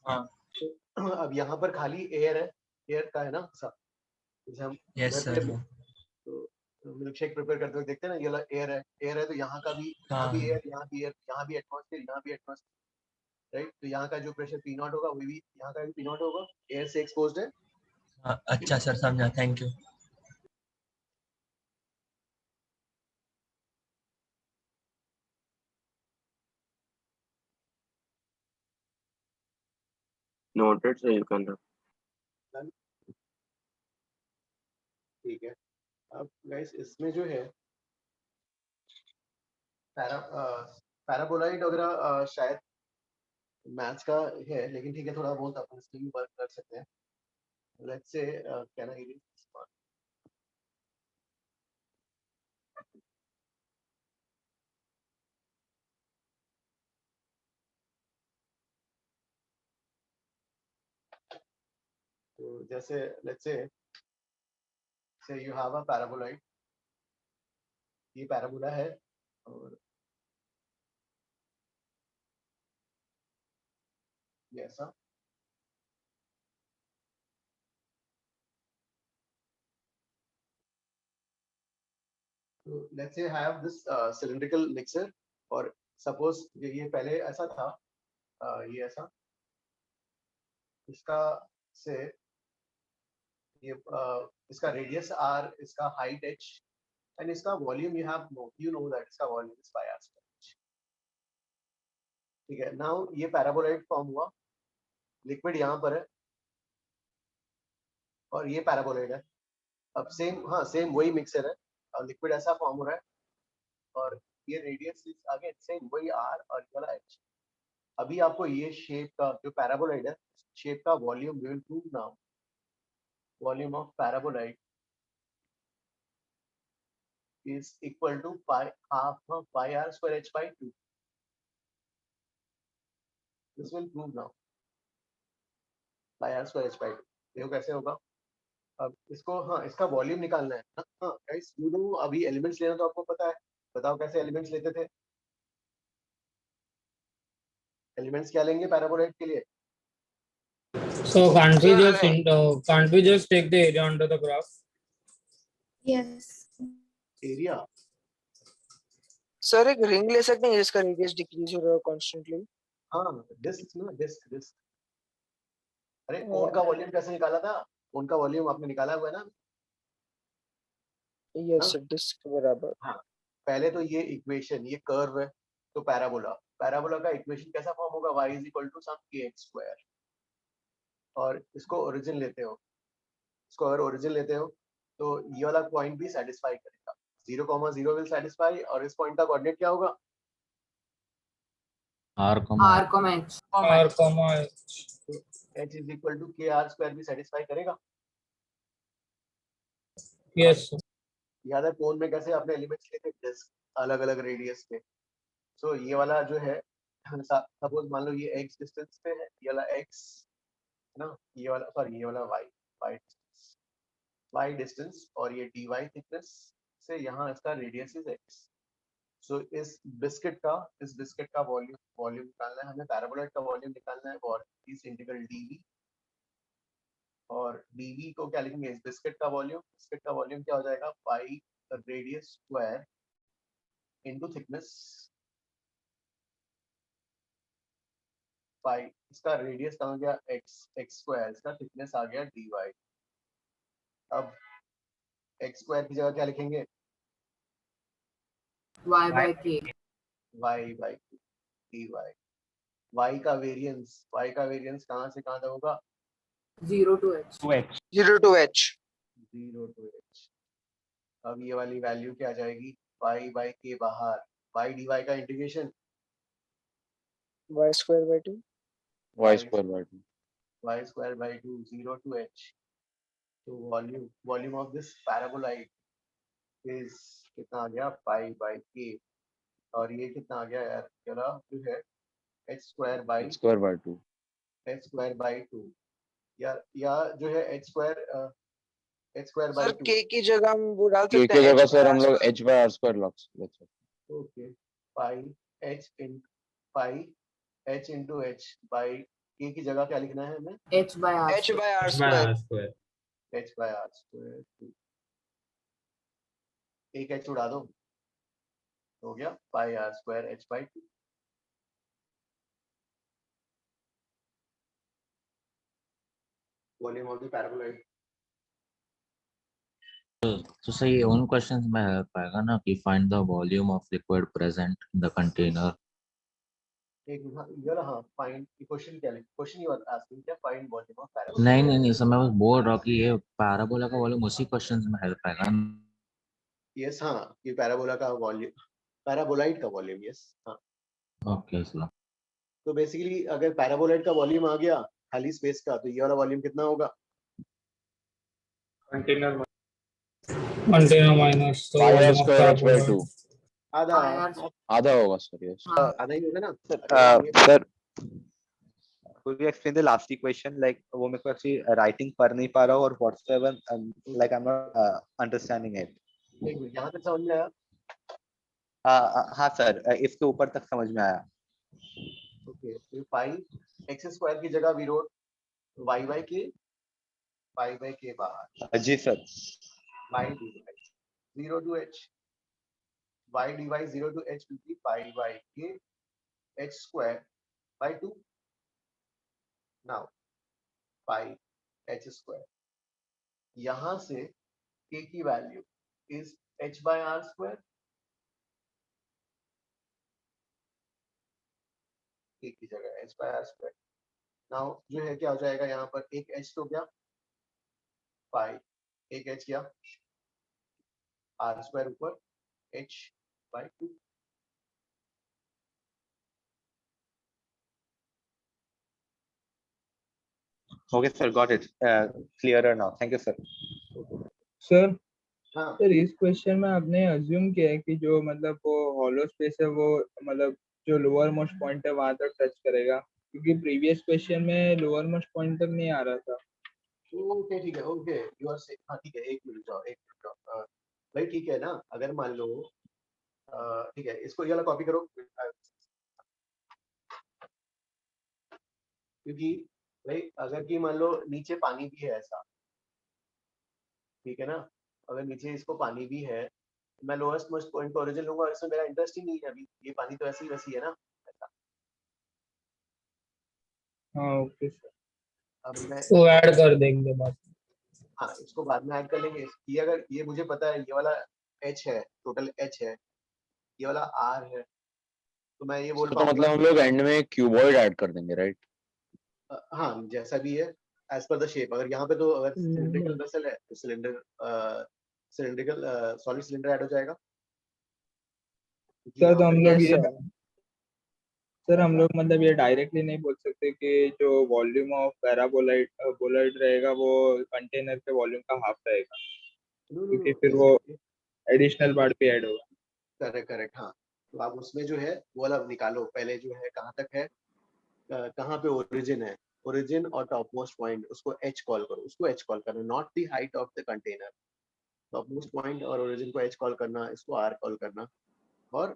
हाँ. तो अब यहाँ पर खाली एयर है, एयर का है ना सब. जैसे हम यस सर. तो मिल्क शेक प्रिपेयर करते वक्त देखते हैं ना, ये एयर है, तो यहाँ का भी, यहाँ भी एयर, यहाँ भी एयर, यहाँ भी एटमॉस्फेयर, यहाँ भी एटमॉस्फेयर, राइट. तो यहाँ का जो प्रेशर P नॉट होगा वही भी यहाँ का भी P नॉट होगा, एयर से एक्सपोज्ड है. हाँ, अच्छा सर, समझा. Thank you. Noted, so you can. ठीक है. अब गाइस इसमें जो है पैराबोलॉइड वगैरह शायद मैथ्स का है, लेकिन ठीक है, थोड़ा बहुत अपन इसमें भी वर्क कर सकते हैं. Let's say can I read this one. तो जैसे let's say you have a paraboloid. ये पैराबोला है और ये ऐसा. तो let's say have this cylindrical mixer, और सपोज ये पहले ऐसा था, ये ऐसा, इसका से ये इसका रेडियस r, इसका हाइट h, एंड इसका वॉल्यूम यू नो दैट इसका volume is pi r square. ठीक है. नाउ ये पैराबोलॉइड फॉर्म हुआ, लिक्विड यहाँ पर है और ये पैराबोलॉइड है. अब सेम वही मिक्सर है और लिक्विड ऐसा फॉर्म हो रहा है, और ये रेडियस इज अगेन सेम वही r और ये वाला h. अभी आपको ये शेप का जो पैराबोलॉइड है, शेप का volume we will prove now. Volume of paraboloid is equal to pi half of pi r square h by 2. This will prove now. Pi r square h by 2. देखो कैसे होगा. अब इसको हाँ इसका वॉल्यूम निकालना है ना. हाँ गाइस यू नो अभी एलिमेंट्स लेना तो आपको पता है. बताओ कैसे एलिमेंट्स लेते थे. एलिमेंट्स क्या लेंगे पैराबोलॉइड के लिए. So can't we just take the area under the graph? Yes. Area. Sir एक रिंग ले सकते हैं जिसका रेडियस डिक्रीज हो रहा है कॉन्स्टेंटली. हाँ डिस्क ना डिस्क. अरे कोन का वॉल्यूम कैसे निकाला था. कोन का वॉल्यूम आपने निकाला हुआ है ना. यस डिस्क के बराबर. हाँ पहले तो ये इक्वेशन ये कर्व है तो पैराबोला का इक्वेशन कैसा फॉर्म होगा. y is equal to some kx square. और इसको ओरिजिन लेते हो. इसको अगर ओरिजिन लेते हो तो ये वाला पॉइंट भी सेटिस्फाई करेगा. 0,0 विल सेटिस्फाई. और इस पॉइंट का कोऑर्डिनेट क्या होगा. R, h is equal to kr square भी सेटिस्फाई करेगा. Yes. याद है कोन में कैसे आपने एलिमेंट्स लेते डिस्क अलग अलग रेडियस पे. सो ये वाला जो है सपोज मान लो ये x डिस्टेंस पे है. ये वाला x ना ये वाला सॉरी ये वाला y डिस्टेंस और ये dy थिकनेस से यहाँ इसका रेडियस इज x. सो इस बिस्किट का वॉल्यूम निकालना है हमें. पैराबोलॉइड का वॉल्यूम निकालना है और इस इंटीग्रल dv. और dv को क्या लिखेंगे. इस बिस्किट का वॉल्यूम क्या हो जाएगा. Pi radius square into thickness. Pi इसका रेडियस कहाँ गया x स्क्वायर. इसका थिकनेस आ गया dy. अब x स्क्वायर की जगह क्या लिखेंगे. y by k dy. y का वेरिएंस कहाँ से कहाँ तक होगा. 0 to h. 0 to h. अब ये वाली वैल्यू क्या आ जाएगी. y by k बाहर. y dy का integration y square by 2. y square by 2 0 to h. तो volume of this paraboloid is कितना आ गया pi by k. और ये कितना आ गया यार. चला जो है h स्क्वायर बाय 2. या जो है h square by sir 2. k की जगह हम वो डाल k सकते की हैं. जगह सर हम लोग h by r square log सकते हैं. Okay h into h by k की जगह क्या लिखना है हमें. h by r h by r square. h by r square. एक h उड़ा दो हो गया pi r square h by 2. Volume of the paraboloid. तो सही है उन क्वेश्चंस में हेल्प पाएगा ना कि find the volume of liquid present in the container. एक ये रहा फाइंड क्वेश्चन क्या है. क्वेश्चन यू आर आस्किंग क्या फाइंड वॉल्यूम ऑफ पैराबोलॉइड. नहीं सर मैं बस बोल रहा हूँ कि ये पैराबोला का वॉल्यूम उसी क्वेश्चंस में हेल्प पाएगा. यस हाँ ये पैराबोला का वॉल्यूम पैराबोलाइड का वॉल्यूम. यस हाँ. Okay sir. तो बेसिकली अगर पैराबोलाइड का वॉल्यूम आ गया खाली स्पेस का तो ये वाला वॉल्यूम कितना होगा. कंटेनर माइनस तो pi r square h by 2 आधा होगा सर. यस आधा ही होगा ना. sir could you explain the last equation like वो मेरे को actually writing पढ़ नहीं पा रहा हूँ और whatsoever like I'm not understanding it. एक मिनट यहाँ तक समझ में आया. हाँ सर इसके ऊपर तक समझ में आया. ओके तो पाई x स्क्वायर की जगह we wrote y by k pi by k बाहर. जी sir. y dy 0 to h. y dy 0 to h will be pi by k h square by 2. Now pi h square. यहाँ से k की value is h by r square. k की जगह h by r square. Now जो है क्या हो जाएगा यहाँ पर एक h तो क्या pi एक h क्या r स्क्वायर ऊपर h by 2. Okay sir got it. Clearer now. Thank you sir. Sir हाँ सर इस क्वेश्चन में आपने अज्यूम किया है कि जो मतलब वो हॉलो स्पेस है वो मतलब जो लोअर मोस्ट पॉइंट है वहां तक टच करेगा, क्योंकि प्रीवियस क्वेश्चन में लोअर मोस्ट पॉइंट तक नहीं आ रहा था। ओके ठीक है, ओके यू आर से, हाँ ठीक है, एक मिनट जाओ, एक मिनट जाओ। भाई ठीक है ना, अगर मान लो ठीक है, इसको ये वाला कॉपी करो, क्योंकि भाई अगर कि मान लो नीचे पानी भी है ऐसा, ठीक है ना, अगर नीचे इसको पानी भी है, मैं लोएस्ट मोस्ट पॉइंट को ओरिजिन लूंगा, और इसमें मेरा इंटरेस्ट ही नहीं है अभी, ये पानी तो ऐसी ही वैसी है ना ऐसा। हाँ ओके सर। अब मैं तो ऐड कर देंगे बाद में। हाँ इसको बाद में ऐड कर लेंगे। ये अगर ये मुझे पता है ये वाला h है, टोटल h है, ये वाला r है, तो मैं ये बोल तो पाऊंगा मतलब हम लोग एंड में क्यूबॉइड ऐड कर देंगे, राइट? हाँ जैसा भी है एज पर द शेप। अगर यहाँ पे तो अगर सिलिंड्रिकल वेसल है तो सिलिंड्रिकल सॉलिड सिलेंडर ऐड हो जाएगा, क्योंकि सर तो यहाँ हम पे लोग यस ये सर। सर हम लोग मतलब ये डायरेक्टली नहीं बोल सकते कि जो वॉल्यूम ऑफ पैराबोलाइड बोलाइड रहेगा वो कंटेनर के वॉल्यूम का हाफ रहेगा, क्योंकि फिर वो एडिशनल पार्ट भी ऐड होगा। करेक्ट करेक्ट, हाँ तो आप उसमें जो है वो वाला निकालो, पहले जो है कहाँ तक है, कहाँ पे ओरिजिन है, ओरिजिन और टॉप मोस्ट पॉइंट, उसको h कॉल करो, उसको h कॉल करना, not the height of the container. Top most point और ओरिजिन को h कॉल करना, इसको r कॉल करना, और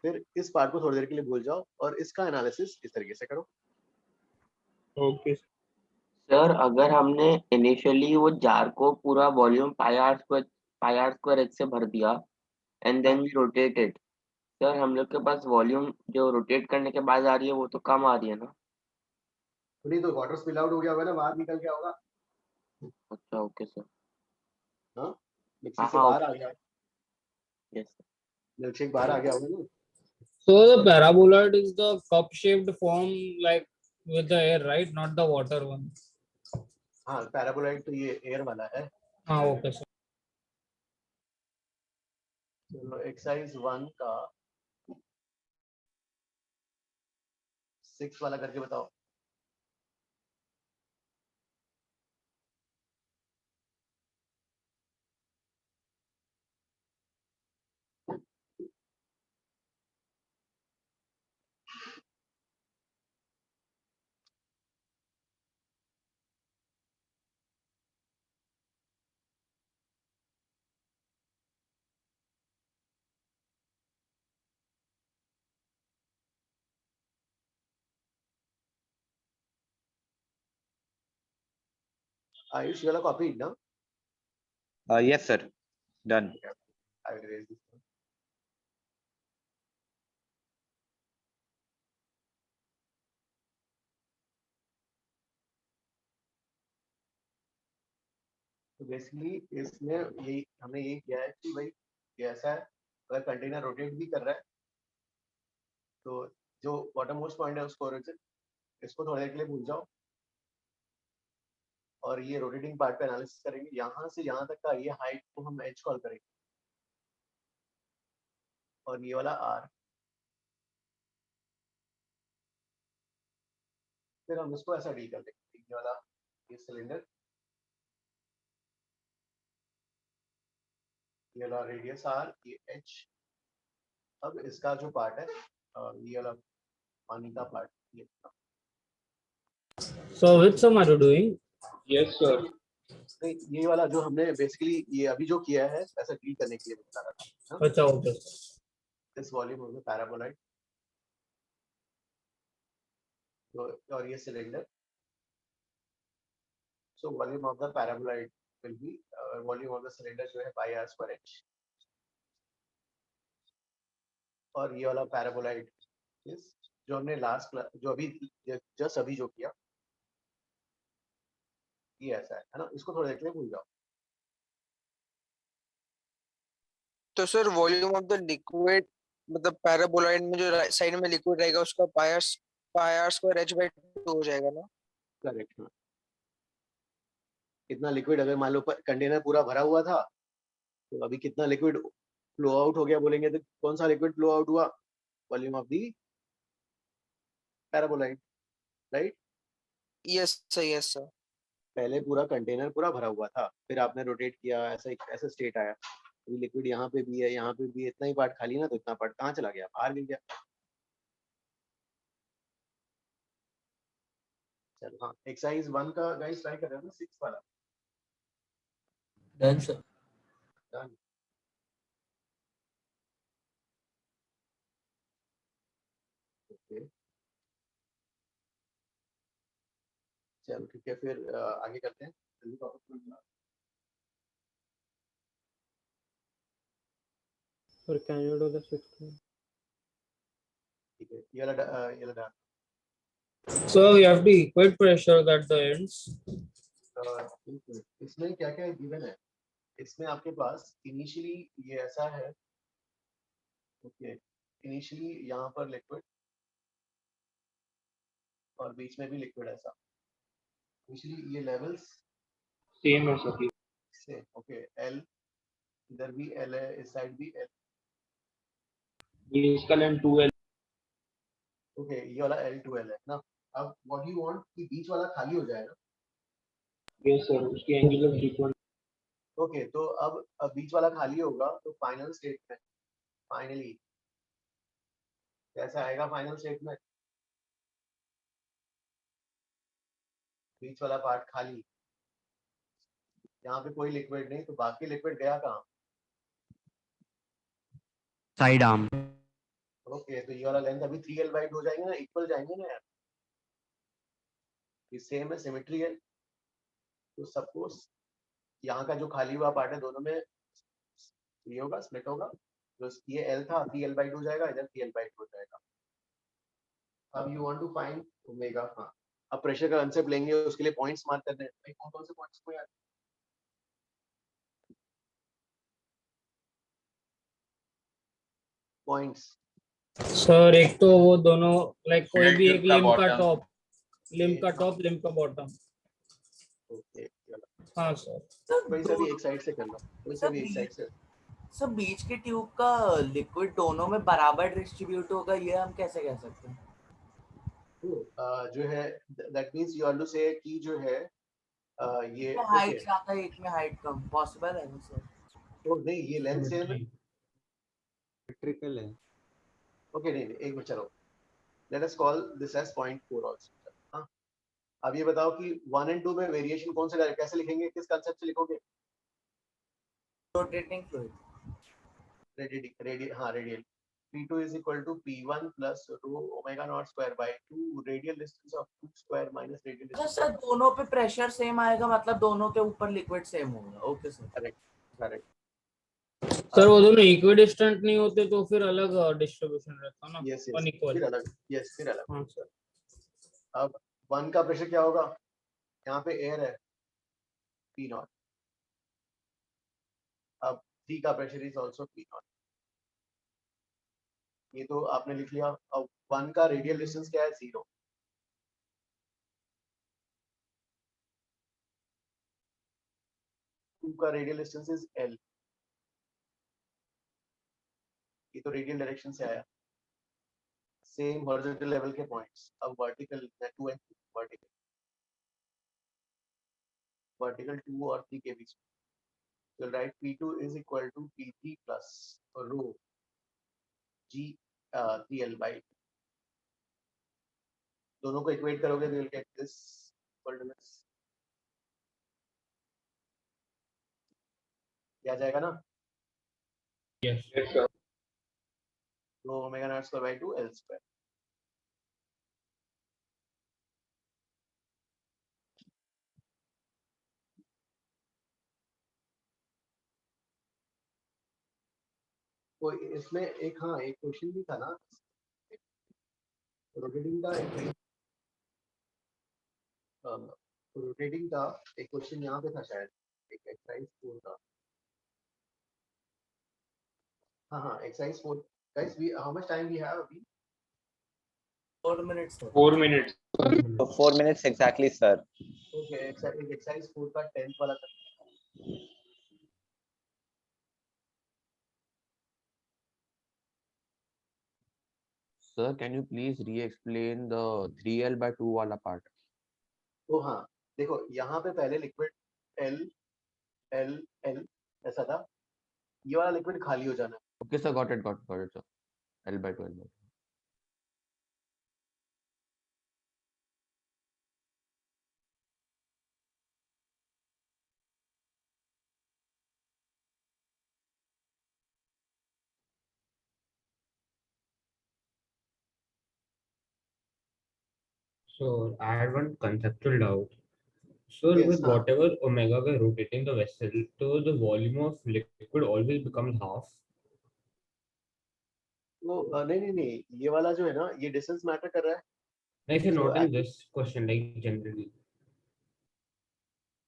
फिर इस पार्ट को थोड़ी देर के लिए भूल जाओ और इसका एनालिसिस इस तरीके से करो। ओके सर अगर हमने इनिशियली वो जार को पूरा volume pi r square h से भर दिया and then we rotated, sir हम लोग के पास वॉल्यूम जो रोटेट करने के बाद आ रही है वो तो कम आ रही है ना? नहीं तो वाटर स्पिल आउट हो गया होगा ना, बाहर निकल गया होगा। अच्छा ओके सर। हाँ मिक्सी हाँ से हाँ बाहर आ गया, यस। मिल्कशेक बाहर आ गया होगा ना। So the paraboloid is the cup-shaped form like with the air, right? Not the water one. हाँ पैराबोलाइड तो ये एयर वाला है। हाँ ओके सर। चलो एक्सरसाइज 1 का 6 वाला करके बताओ। आयुष वाला कॉपी ना? Yes, sir. Done. I will erase this one. तो बेसिकली इसमें यही हमने यही किया है कि भाई ये ऐसा है, अगर कंटेनर रोटेट भी कर रहा है तो जो बॉटम मोस्ट पॉइंट है उसको ओरिजिन, इसको थोड़ी देर के लिए भूल जाओ, और ये रोटेटिंग पार्ट पे एनालिसिस करेंगे। यहाँ से यहाँ तक का ये हाइट को हम h कॉल करेंगे, और ये वाला r, फिर हम इसको ऐसा डील कर देंगे। ये वाला ये सिलेंडर, ये वाला रेडियस r, ये h। अब इसका जो पार्ट है ये वाला पानी का पार्ट, ये So which sum are you doing? Yes sir. ये वाला जो हमने बेसिकली ये अभी जो किया है ऐसा डील करने के लिए बता रहा था। अच्छा okay. This volume of the paraboloid, तो और ये cylinder, so volume of the paraboloid will be volume of the cylinder जो है पाई आर स्क्वायर h, और ये वाला पैराबोलाइड इस जो हमने लास्ट जो अभी जस्ट अभी जो किया ये ऐसा है ना, इसको थोड़ा देख ले भूल जाओ। तो sir volume of the liquid मतलब पैराबोलाइड में जो साइड में लिक्विड रहेगा उसका पाई आर स्क्वायर h बाय 2 हो जाएगा ना? करेक्ट। इतना लिक्विड अगर मान लो कंटेनर पूरा भरा हुआ था तो अभी कितना लिक्विड फ्लो आउट हो गया बोलेंगे तो कौन सा लिक्विड फ्लो आउट हुआ? Volume of the paraboloid, right? Yes sir, yes sir. पहले पूरा कंटेनर पूरा भरा हुआ था, फिर आपने रोटेट किया, ऐसा स्टेट आया, अभी लिक्विड यहाँ पे भी है, यहाँ पे भी है, इतना ही पार्ट खाली ना, तो इतना पार्ट कहाँ चला गया, बाहर गिर गया। चलो हाँ, एक्सरसाइज 1 का गाइस ट्राई कर रहे हो ना, 6 वाला डन सर। डन। ओके चलो ठीक है, फिर आगे करते हैं, जल्दी टॉपिक पे मिला। Or can you do the sixth one? ठीक है, ये वाला done. So we have the equate pressure at the ends. इसमें क्या क्या गिवन है, इसमें आपके पास इनिशियली ये ऐसा है, ओके, इनिशियली यहाँ पर लिक्विड और बीच में भी लिक्विड ऐसा, इनिशियली ये लेवल्स Same है सभी। से, ओके, एल इधर भी एल है, इस साइड भी एल, ये इसका लेंथ 2L। ओके, ये वाला L2L है ना। अब व्हाट यू वांट कि बीच वाला खाली हो जाए ना। यस सर, उसकी एंगुलर फ्रीक्वेंसी। ओके, तो अब बीच वाला खाली होगा, तो फाइनल स्टेट में फाइनली कैसा आएगा, फाइनल स्टेट में बीच वाला पार्ट खाली, यहाँ पे कोई लिक्विड नहीं, तो बाकी लिक्विड गया कहाँ, साइड आर्म। ओके, तो ये वाला लेंथ अभी 3L/2 हो जाएंगे ना, इक्वल जाएंगे ना यार, ये सेम है, सिमेट्री है, तो सपोज यहाँ का जो खाली हुआ पार्ट है दोनों में ये होगा, स्प्लिट होगा, तो ये L था 3L/2 हो जाएगा, इधर 3L/2 हो जाएगा। अब you want to find omega, हाँ, अब प्रेशर का कंसेप्ट लेंगे, उसके लिए पॉइंट्स मार्क करने हैं, भाई कौन कौन से पॉइंट्स को यार, पॉइंट्स सर एक तो वो दोनों लाइक कोई भी एक लिम्ब का bottom. टॉप, लिम्ब का टॉप, लिम्ब का बॉटम। ओके, हाँ सर। कोई सा भी एक साइड से कर लो, कोई सा भी एक साइड से। सब बीच के ट्यूब का लिक्विड दोनों में बराबर डिस्ट्रीब्यूट होगा, ये हम कैसे कह सकते हैं? जो है that means you want to say कि जो है ये एक में हाइट ज्यादा है, एक में हाइट कम, पॉसिबल है सर? तो नहीं, ये लेंथ सेम है, सिमेट्रिकल है। ओके, नहीं एक मिनट चलो, let us call this as point 4 also. हाँ, अब ये बताओ कि 1 और 2 में वेरिएशन कौन से कैसे लिखेंगे, किस कांसेप्ट से लिखोगे? Rotating fluid, radial P2 is equal to P1 plus rho omega naught square by 2 radial distance of 2 square minus radial अच्छा distance। सर दोनों पे प्रेशर सेम आएगा, मतलब दोनों के ऊपर लिक्विड सेम होगा। Okay sir, correct correct. Sir वो दोनों इक्विडिस्टेंट नहीं होते तो फिर अलग डिस्ट्रीब्यूशन रहता ना, यस यस, अनइक्वल। फिर अलग, यस फिर अलग। हाँ सर। अब 1 का प्रेशर क्या होगा, यहाँ पे एयर है P0, अब 3 का प्रेशर इज आल्सो P0, ये तो आपने लिख लिया। अब 1 का रेडियल डिस्टेंस क्या है, 0, टू का रेडियल डिस्टेंस इज L, ये तो रेडियल डायरेक्शन से आया, सेम हॉरिजॉन्टल लेवल के पॉइंट्स। अब वर्टिकल 2 एंड वर्टिकल, वर्टिकल 2 और 3 के बीच में, so write P2 is equal to P3 plus rho G 3L/2, दोनों को इक्वेट करोगे तो you'll get this equal to this, क्या जाएगा ना, yes sir. rho omega naught square by 2 L square। तो इसमें एक, हाँ, एक क्वेश्चन भी था ना, रोटेटिंग का रोटेटिंग का एक क्वेश्चन यहाँ पे था शायद, एक एक्सरसाइज 4 का, हाँ exercise 4 guys, we how much time we have अभी? 4 minutes sir. 4 minutes. So 4 minutes exactly, sir. Okay, exercise 4 का 10th वाला था। Sir, can you please re-explain the 3L/2 वाला part? तो हाँ, देखो यहाँ पे पहले लिक्विड एल एल एल ऐसा था, ये वाला लिक्विड खाली हो जाना है। Okay, sir, got it, sir. L/2. So I had one conceptual doubt. So Yes, with हाँ. whatever omega we're rotating the vessel, so the volume of liquid always becomes half. तो नहीं, ये वाला जो है ना, ये डिस्टेंस मैटर कर रहा है। Like, sir, So not in this question, like generally.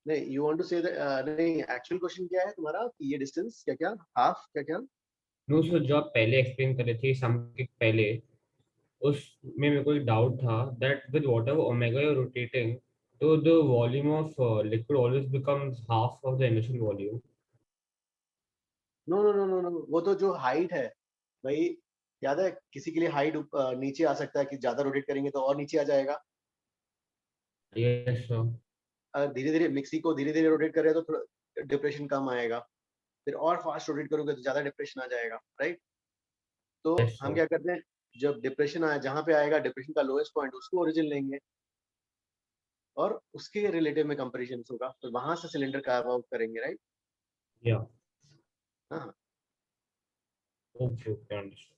नहीं, you want to say that नहीं, actual question क्या है तुम्हारा कि ये डिस्टेंस क्या हाफ क्या No, so जो आप पहले एक्सप्लेन कर रहे थे सम के पहले, उसमें मेरे को एक डाउट था that with whatever omega you're rotating, so the volume of liquid always becomes half of the initial volume. No, वो तो जो हाइट है भाई, याद है किसी के लिए हाइट नीचे आ सकता है कि ज्यादा रोटेट करेंगे तो और नीचे आ जाएगा। Yes, sir. धीरे-धीरे मिक्सी को धीरे-धीरे रोटेट कर रहे हैं तो थोड़ा डिप्रेशन कम आएगा, फिर और फास्ट रोटेट करोगे तो ज्यादा डिप्रेशन आ जाएगा, राइट? तो Yes, हम sir. क्या करते हैं, जब डिप्रेशन आए जहाँ पे आएगा डिप्रेशन का लोएस्ट पॉइंट उसको ओरिजिन लेंगे और उसके रिलेटिव में कंपैरिजन होगा, तो वहां से सिलेंडर कार्व आउट करेंगे, राइट? Yeah. हाँ, Okay, understood.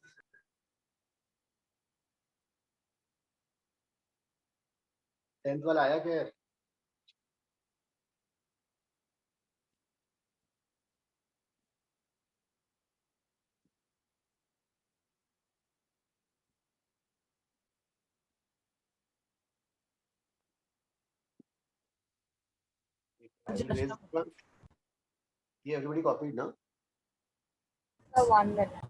टेंथ वाला आया क्या यार? Raise one. Yeah, everybody copied now. The 1 minute.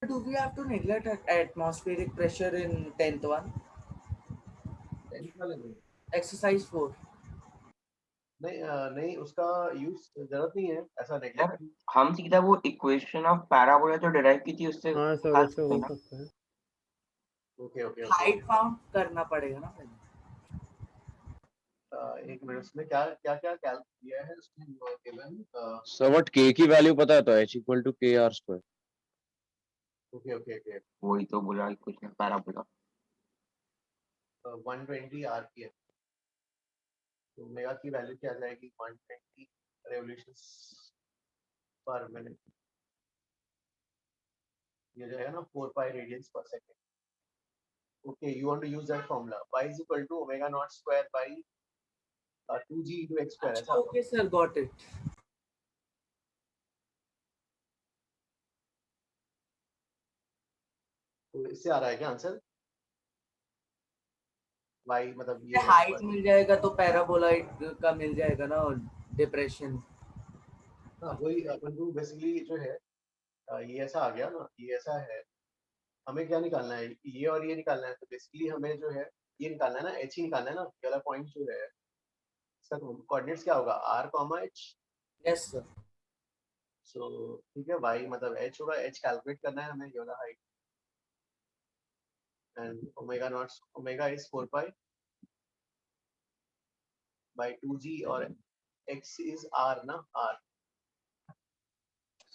Do we have to neglect atmospheric pressure in 10th one? 10th वाले में Exercise 4. नहीं उसका यूज जरूरत नहीं है ऐसा यार नेगलेक्ट। हम सीधा वो इक्वेशन ऑफ पैराबोला जो डिराइव की थी उससे हाँ सर, निकाल उससे सकते हो हैं ना? सकता है। ओके हाइट फाउंड करना पड़ेगा ना पहले। एक मिनट, उसमें क्या कैलकुलेट किया है उसमें गिवन। सर व्हाट के की वैल्यू पता है तो h इक्वल टू के आर स्क्वायर। ओके वही तो बोला इक्वेशन पैराबोला 120 आरपीएम, तो ओमेगा की वैल्यू क्या आ जाएगी 120 रेवोल्यूशंस पर मिनट, ये जो है ना 4 pi radians per second. Okay, you want to use that formula y is equal to omega not square by 2g into x square, ऐसा। Okay sir, got it. तो इससे आ रहा है क्या आंसर? y मतलब ये हाइट मिल जाएगा तो पैराबोलाइड का मिल जाएगा ना डिप्रेशन। हाँ, वही अपन को बेसिकली जो है ये ऐसा आ गया ना, ये ऐसा है, हमें क्या निकालना है, ये और ये निकालना है, तो बेसिकली हमें जो है ये निकालना है ना, h ही निकालना है ना, ये वाला पॉइंट जो है इसका कोऑर्डिनेट्स क्या होगा r, h। Yes sir. So ठीक है, y मतलब h होगा, h कैलकुलेट करना है हमें, ये वाला height, and omega is 4 pi by 2g और x is r ना, r।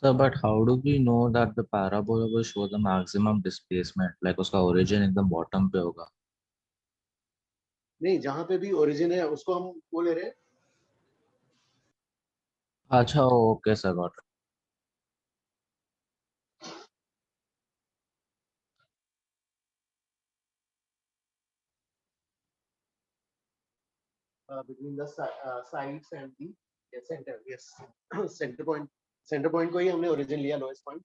So, but how do we know that the parabola will show the maximum displacement? Like उसका origin एकदम bottom पे होगा। नहीं, जहाँ पे भी ओरिजिन है उसको हम वो ले रहे हैं। अच्छा, okay sir, got it. Between the sides and the center, yes। center point को ही हमने ओरिजिन लिया, lowest point.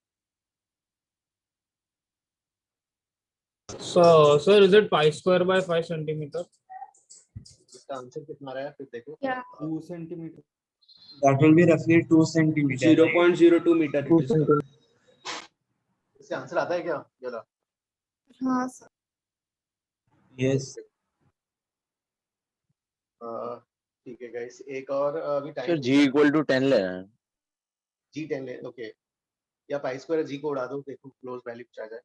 So sir, is it pi square by 5 centimeter? इसका आंसर कितना रहा है फिर देखो। 2 centimeter. That will be roughly 2 centimeter. 0.02 meter. 2 इससे आंसर आता है क्या? चलो हाँ सर। Yes. ठीक है गाइस, एक और अभी sir time g equal to 10 लेना है। जी 10 ले, ओके, या पाई स्क्वायर जी को उड़ा दो, देखो क्लोज वैल्यू कुछ आ जाए।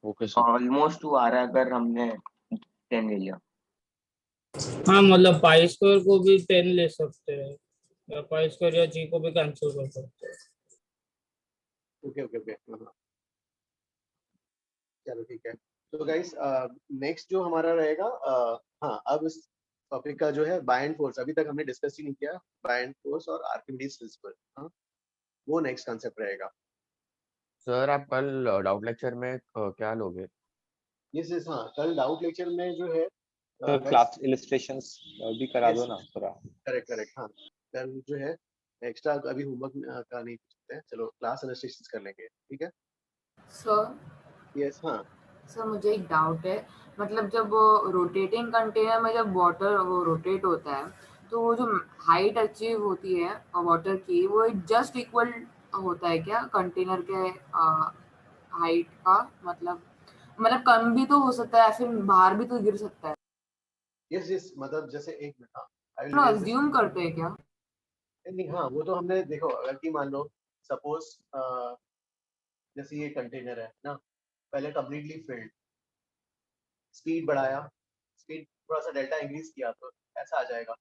Okay sir. ऑलमोस्ट 2 आ रहा है अगर हमने 10 ले लिया। हाँ मतलब पाई स्क्वायर को भी 10 ले सकते हैं, या पाई स्क्वायर या जी को भी कैंसिल कर सकते हैं। ओके ओके ओके, हाँ चलो ठीक है। तो गाइस नेक्स्ट जो हमारा रहेगा, हाँ अब इस टॉपिक का जो है बाय एंड फोर्स, अभी तक हमने डिस्कस ही नहीं किया, बाय एंड फोर्स और आर्किमिडीज प्रिंसिपल, हाँ वो नेक्स्ट कांसेप्ट रहेगा। सर आप कल डाउट लेक्चर में क्या लोगे? यस हाँ, कल डाउट लेक्चर में जो है तो क्लास इलस्ट्रेशंस भी करा दो ना थोड़ा। करेक्ट करेक्ट, हाँ कल जो है एक्स्ट्रा अभी होमवर्क का नहीं पूछते हैं, चलो क्लास इलस्ट्रेशंस कर लेंगे, ठीक है। सर यस हाँ सर मुझे एक डाउट है, मतलब जब रोटेटिंग कंटेनर में जब वाटर वो रोटेट होता है तो वो जो हाइट अचीव होती है वाटर की, वो जस्ट इक्वल होता है क्या कंटेनर के हाइट का? मतलब कम भी तो हो सकता है, फिर बाहर भी तो गिर सकता है। यस यस, मतलब जैसे एक मिनट, हाँ आई तो विल अज्यूम करते हैं क्या? नहीं, हाँ वो तो हमने देखो, अगर कि मान लो सपोज जैसे ये कंटेनर है ना, पहले कंप्लीटली फिल्ड, स्पीड बढ़ाया, स्पीड थोड़ा सा डेल्टा इंक्रीज किया तो ऐसा आ जाएगा,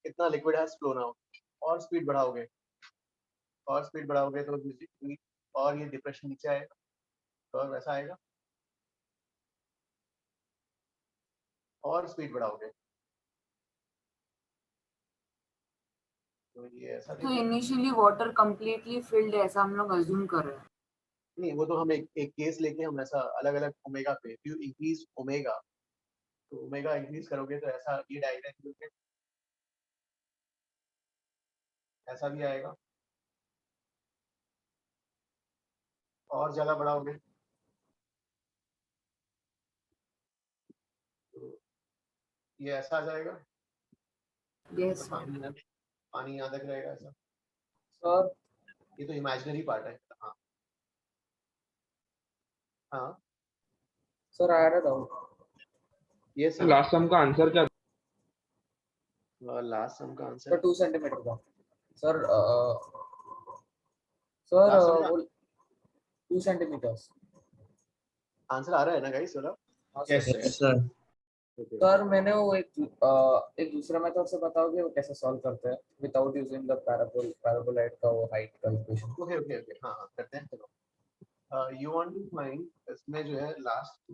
कितना लिक्विड हैज फ्लोन आउट, और स्पीड बढ़ाओगे तो और ये डिप्रेशन नीचे आएगा, तो और वैसा आएगा, और स्पीड बढ़ाओगे तो ये ऐसा तो दिखेगा। इनिशियली वाटर कंप्लीटली फिल्ड है ऐसा हम लोग अज्यूम कर रहे हैं। नहीं, वो तो हम एक केस लेके हम ऐसा अलग अलग ओमेगा पे, इफ यू इंक्रीज ओमेगा, तो ओमेगा इंक्रीज करोगे तो ऐसा ये डायग्राम ऐसा भी आएगा, और ज्यादा बढ़ाओगे तो ये ऐसा आ जाएगा। यस तो पानी यहाँ तक रहेगा ऐसा। सर ये तो इमेजिनरी पार्ट है, हाँ हाँ सर आ रहा डाउट। यस लास्ट सम का आंसर क्या? लास्ट सम का सर आंसर 2 सेंटीमीटर का। सर सर लास्ट सम का वो 2 सेंटीमीटर्स। आंसर आ रहा है ना गाइस वाला? Yes, sir. सर मैंने वो एक दूसरा मेथड से बताओगे वो कैसे सॉल्व करते हैं विदाउट यूजिंग द पैराबोलाइड का वो हाइट का इक्वेशन? ओके ओके ओके, हाँ हाँ करते हैं, चलो यू वांट टू फाइंड, इसमें जो है लास्ट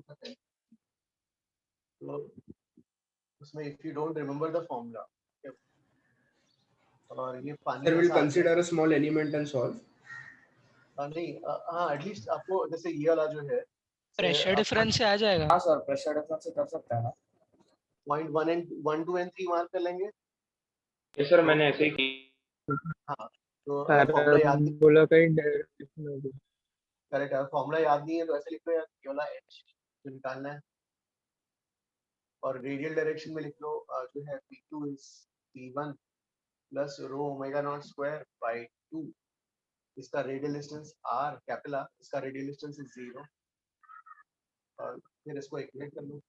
तो उसमें if you don't remember the formula, और ये पानी Sir will ऐसा आता है, consider a small element and solve. नहीं हाँ एटलीस्ट आपको जैसे ये वाला जो है प्रेशर डिफरेंस से आ जाएगा। हाँ सर प्रेशर डिफरेंस से कर सकते हैं ना। पॉइंट 1 एंड 1 2 एंड 3 मार्क कर लेंगे। ये सर मैंने ऐसे ही की। हाँ तो फॉर्मूला याद नहीं, पैराबोला का ही डायरेक्शन होगी। करेक्ट है, फॉर्मूला याद नहीं है तो ऐसे लिख लो यार, ये वाला h जो निकालना है, और रेडियल डायरेक्शन में लिख लो जो है p2 is p1 plus rho omega not square bye 2, इसका radial distance r capital R, इसका रेडियल डिस्टेंस इज 0, और फिर इसको इक्वेट कर लो।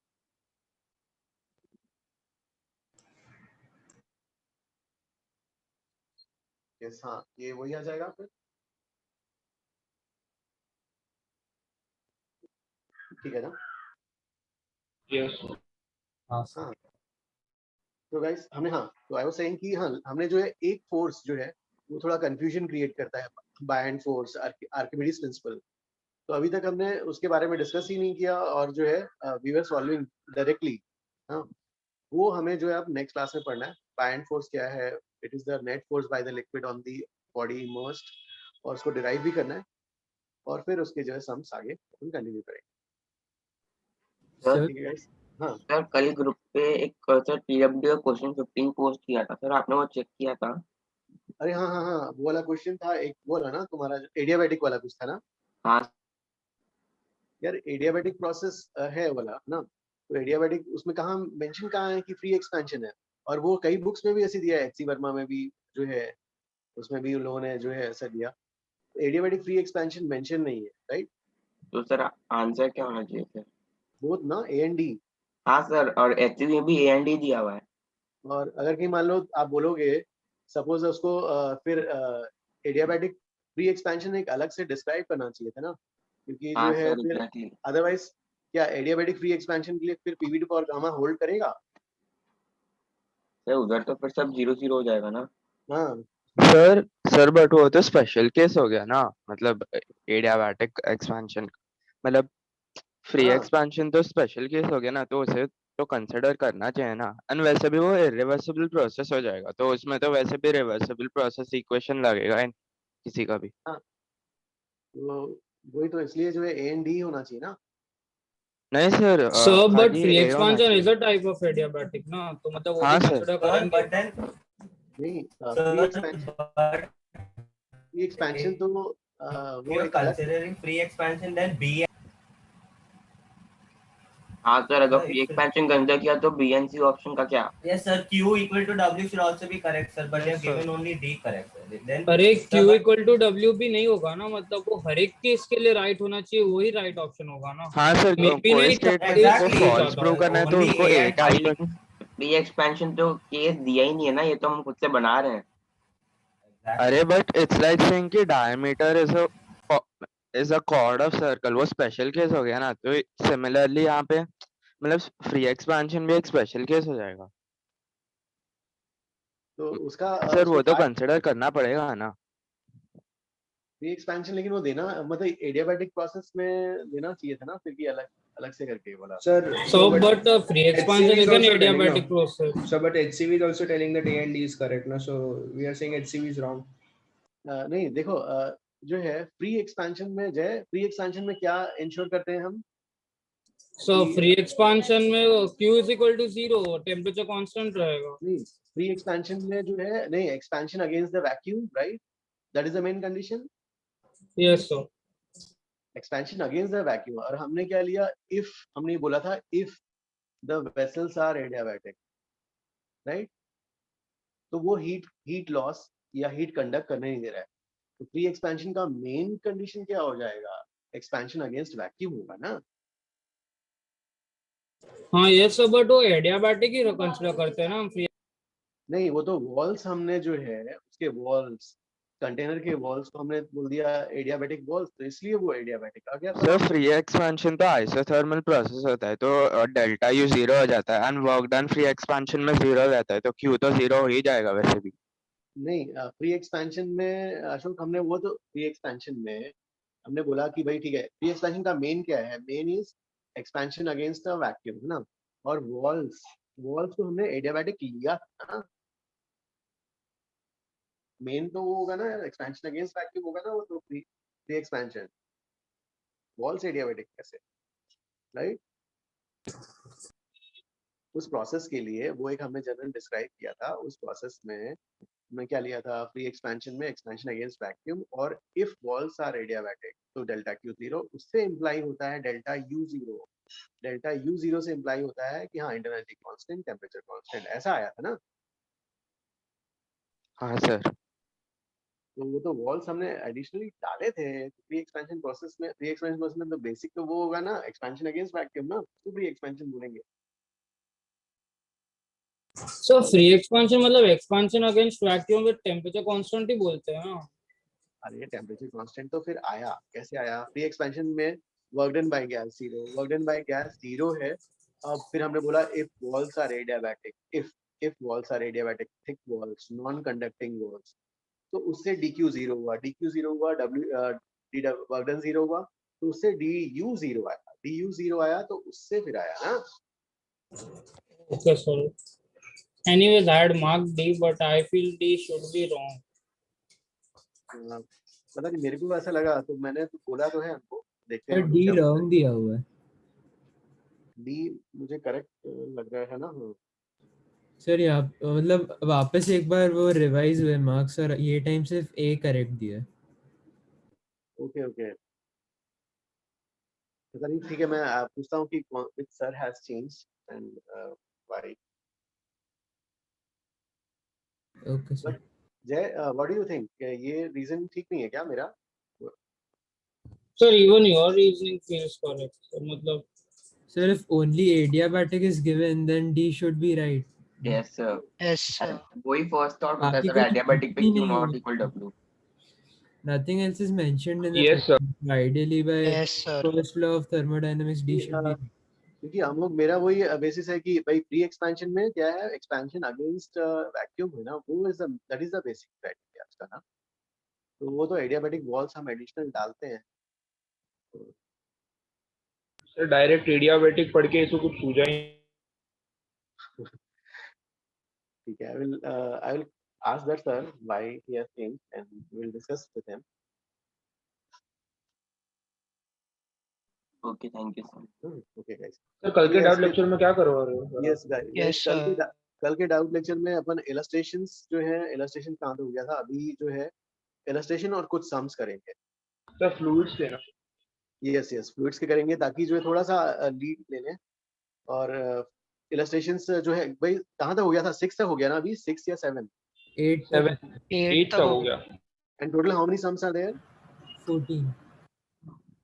यस हाँ, ये वही आ जाएगा फिर, ठीक है ना? यस हाँ हाँ तो गाइस हमने, हाँ तो आई वाज सेइंग कि हाँ हमने जो है एक फोर्स जो है वो थोड़ा कंफ्यूजन क्रिएट करता है, buoyant force, Archimedes principle, तो अभी तक हमने उसके बारे में डिस्कस ही नहीं किया, और जो है वी वर सॉल्विंग डायरेक्टली, हाँ वो हमें जो है अब नेक्स्ट क्लास में पढ़ना है। बाय एंड फोर्स क्या है, it is the net force by the liquid on the body immersed, और उसको डिराइव भी करना है, और फिर उसके जो है सम्स आगे हम कंटिन्यू करेंगे। सर ठीक है गाइस, हाँ सर कल ग्रुप पे एक सर पीडब्ल्यू का क्वेश्चन 15 पोस्ट किया था सर, आपने वो चेक किया था? अरे हाँ हाँ हाँ, वो वाला क्वेश्चन था, एक वो वाला ना तुम्हारा एडियाबैटिक वाला कुछ था ना? हाँ यार एडियाबैटिक प्रोसेस है वाला ना, तो एडियाबैटिक उसमें कहाँ मेंशन कहाँ है कि फ्री एक्सपेंशन है, और वो कई बुक्स में भी ऐसे दिया है, एचसी वर्मा में भी जो है, उसमें भी उन लोगों ने जो है ऐसा दिया, एडियाबैटिक फ्री एक्सपेंशन मेंशन नहीं है, राइट? तो सर आंसर क्या होना चाहिए फिर? बोथ ना, ए एंड डी। हाँ सर, और एचसी में भी ए एंड डी दिया हुआ है। और अगर कहीं मान लो आप बोलोगे सपोज उसको फिर एडियाबैटिक फ्री एक्सपेंशन एक अलग से डिस्क्राइब करना चाहिए था ना, क्योंकि जो हाँ है सर, फिर एग्जैक्टली। अदरवाइज क्या एडियाबैटिक फ्री एक्सपेंशन के लिए फिर पीवी2 और गामा होल्ड करेगा? सर उधर तो फिर सब 0 0 हो जाएगा ना। हाँ सर बट वो तो स्पेशल केस हो गया ना, मतलब एडियाबैटिक एक्सपेंशन, मतलब फ्री हाँ एक्सपेंशन तो स्पेशल केस हो गया ना, तो उसे तो कंसिडर करना चाहिए ना। एंड वैसे भी वो इरिवर्सिबल प्रोसेस हो जाएगा, तो उसमें तो वैसे भी रिवर्सिबल प्रोसेस इक्वेशन लगेगा किसी का भी। हाँ, तो वही तो, इसलिए जो है ए एंड डी होना चाहिए ना। नहीं सर, सर बट खाली फ्री ए होना एक्सपेंशन इज चाहिए। अ टाइप ऑफ एडियाबैटिक ना, तो मतलब वो हाँ भी सर। कंसिडर Sir, करेंगे। but then, नहीं sir, but फ्री एक्सपेंशन तो if वो you're एक अलग। considering free expansion, then B. हाँ सर, अगर No, free if expansion consider किया तो बी एंड सी ऑप्शन का क्या? yes, sir, Q equal to W should also be correct, sir. But you Yes, have sir. given only D correct, sir. Then, अरे sir, Q but equal to डब्ल्यू भी नहीं होगा ना, मतलब वो हर एक केस के लिए राइट होना चाहिए, वही राइट ऑप्शन होगा ना। हाँ सर, मे बी कोई नहीं था, स्टेटमेंट केस को exactly, नहीं फॉल्स चाहता प्रूव हूँ। करना है तो only उसको A A and type D. कर। फ्री एक्सपेंशन तो केस दिया ही नहीं है ना, ये तो हम खुद से बना रहे हैं। अरे बट इट्स लाइक सेइंग कि diameter is a cord of circle, वो स्पेशल केस हो गया ना, तो सिमिलरली यहाँ पे मतलब फ्री एक्सपेंशन भी एक स्पेशल केस हो जाएगा। तो उसका सर उसको वो तो पार्ट कंसिडर करना पड़ेगा ना। फ्री एक्सपेंशन, लेकिन वो देना मतलब एडियाबैटिक प्रोसेस में देना चाहिए था ना, फिर भी अलग अलग से करके बोला। Sir, So so but but free expansion HCV is is an also telling adiabatic now. process. So but HCV is also telling that A and D is correct now. So we are saying HCV is wrong. नहीं देखो, जो है free expansion में, जय free expansion में क्या ensure करते हैं हम So कि free expansion में Q is equal to 0, temperature constant रहेगा। नहीं, फ्री एक्सपेंशन में जो है नहीं, expansion against the vacuum, right? That is the main condition, yes sir. Expansion against the vacuum. और हमने क्या लिया, इफ हमने बोला था if the vessels are adiabatic, right? तो वो हीट लॉस या हीट कंडक्ट करने नहीं दे रहा है, तो फ्री एक्सपेंशन का मेन कंडीशन क्या हो जाएगा, एक्सपेंशन अगेंस्ट वैक्यूम होगा ना। हाँ यस सर, बट वो एडियाबैटिक ही कंसिडर करते हैं ना हम फ्री। नहीं, वो तो वॉल्स हमने जो है उसके वॉल्स, कंटेनर के वॉल्स को हमने बोल दिया एडियाबैटिक वॉल्स, तो इसलिए वो एडियाबैटिक आ गया था सर वहां पे। फ्री एक्सपेंशन तो आइसोथर्मल प्रोसेस होता है, तो डेल्टा यू जीरो हो जाता है, and work done free expansion में जीरो रहता है, तो क्यू तो जीरो हो ही जाएगा वैसे भी। नहीं, फ्री एक्सपेंशन में अशोक, हमने वो तो फ्री एक्सपेंशन में हमने बोला कि भाई ठीक है, फ्री एक्सपेंशन का मेन क्या है, main is expansion against the vacuum, है ना। और वॉल्स, वॉल्स को हमने एडियाबैटिक लिया था ना, मेन तो वो होगा ना, एक्सपेंशन अगेंस्ट वैक्यूम होगा ना, वो तो फ्री एक्सपेंशन, वॉल्स एडियाबैटिक कैसे, राइट? उस प्रोसेस के लिए वो एक हमने जनरल डिस्क्राइब किया था, उस प्रोसेस में मैं क्या लिया था, फ्री एक्सपेंशन में एक्सपेंशन अगेंस्ट वैक्यूम, और इफ वॉल्स आर एडियाबैटिक तो डेल्टा क्यू जीरो, उससे इंप्लाई होता है delta U zero, delta U zero से इंप्लाई होता है कि हाँ इंटरनल कांस्टेंट, टेम्परेचर कांस्टेंट, ऐसा आया था ना। हाँ सर। तो वो तो वॉल्स हमने एडिशनली डाले थे फ्री एक्सपेंशन प्रोसेस में। फ्री एक्सपेंशन प्रोसेस में तो बेसिक तो वो होगा ना, एक्सपेंशन अगेंस्ट वैक्यूम ना, तो फ्री एक्सपेंशन बोलेंगे। सो फ्री एक्सपेंशन मतलब expansion against vacuum with temperature constant ही बोलते हैं ना। अरे टेम्परेचर कांस्टेंट तो फिर आया कैसे आया, फ्री एक्सपेंशन में work done by gas zero, work done by gas zero है। अब फिर हमने बोला if walls are adiabatic, if walls are adiabatic, thick walls, non conducting walls, तो उससे dq जीरो हुआ, dq जीरो हुआ, w वर्क डन जीरो हुआ, तो उससे du जीरो आया, du जीरो आया तो उससे फिर आया ना। Okay sir, anyways I had marked D but I feel D should be wrong. पता नहीं, मेरे को ऐसा लगा, तो मैंने तो बोला तो है हमको, देखते हैं सर हम लोग डी क्या बोलते रॉन्ग दिया हुआ है। हैं। डी मुझे करेक्ट लग रहा है ना। हाँ सर यहाँ मतलब वापस एक बार वो रिवाइज हुए मार्क्स और ये टाइम सिर्फ ए करेक्ट दिया है। ओके ओके, पता नहीं, ठीक है, मैं पूछता हूँ कि which sir has changed and why. Okay sir. But जय, what do you think, ये रीजन ठीक नहीं है क्या मेरा? Sir, even your reasoning feels correct. So, मतलब Sir, if only adiabatic is given, then D should be right. Yes sir. Yes sir. वही first thought होता है बाकी सर, कुछ adiabatic पे ही Q नहीं not है. equal W. Nothing else is mentioned in the Yes, sir. question. Ideally, by Yes sir. first law of thermodynamics, D should be right. क्योंकि हम लोग मेरा वही बेसिस है कि भाई प्री एक्सपेंशन में क्या है, एक्सपेंशन अगेंस्ट वैक्यूम है ना, वो is that is the basic criteria उसका ना। तो वो तो एडियाबैटिक वॉल्स हम एडिशनल डालते हैं। सर डायरेक्ट एडियाबैटिक पढ़ के इसको कुछ सूझा ही। ठीक है, I will ask that sir why he has changed and we will discuss with him. Okay, thank you sir. Okay guys. Sir कल के डाउट लेक्चर में क्या करवा रहे हो? Yes guys. Yes sir. कल के डाउट लेक्चर में अपन इलस्ट्रेशंस जो है, इलस्ट्रेशन कहाँ पे हो गया था, अभी जो है इलस्ट्रेशन और कुछ सम्स करेंगे। सर फ्लूइड्स थे ना? यस यस, फ्लूइड्स के करेंगे ताकि जो है थोड़ा सा लीड ले लें। और इलस्ट्रेशंस जो है भाई कहाँ तक हो गया था, 6 तक हो गया ना अभी, 6 या 7? 8 8 तक हो गया। And total how many sums are there? 14.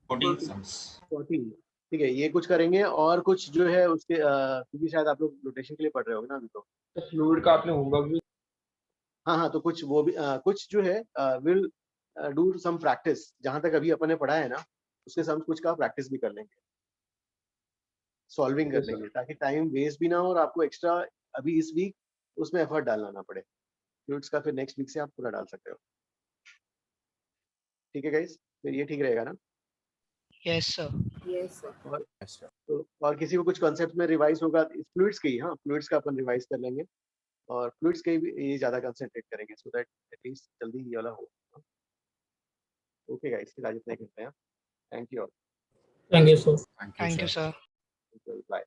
14 sums. 14। ठीक है, ये कुछ करेंगे और कुछ जो है उसके क्योंकि शायद आप लोग रोटेशन के लिए पढ़ रहे होगे ना अभी तो। तो फ्लूइड का आपने होमवर्क भी? हाँ हाँ, तो कुछ वो भी कुछ जो है विल डू सम प्रैक्टिस, जहाँ तक अभी अपन ने पढ़ा है ना उसके सम्स कुछ का प्रैक्टिस भी कर लेंगे, सॉल्विंग कर लेंगे, ताकि टाइम वेस्ट भी ना हो और आपको एक्स्ट्रा अभी इस वीक उसमें एफर्ट डालना ना पड़े। फ्लूइड्स का फिर नेक्स्ट वीक से आप पूरा डाल सकते हो। ठीक है गाइस, फिर ये ठीक रहेगा ना? Yes sir. Yes sir. और किसी को कुछ कॉन्सेप्ट में रिवाइज होगा फ्लूइड्स के ही, हाँ फ्लूइड्स का अपन रिवाइज कर लेंगे और फ्लूइड्स के भी ये ज्यादा कंसंट्रेट करेंगे सो दैट एटलीस्ट जल्दी ये वाला हो। ओके गाइस, फिर आज इतना ही करते हैं। Thank you all. thank you sir. Thank you sir. Bye.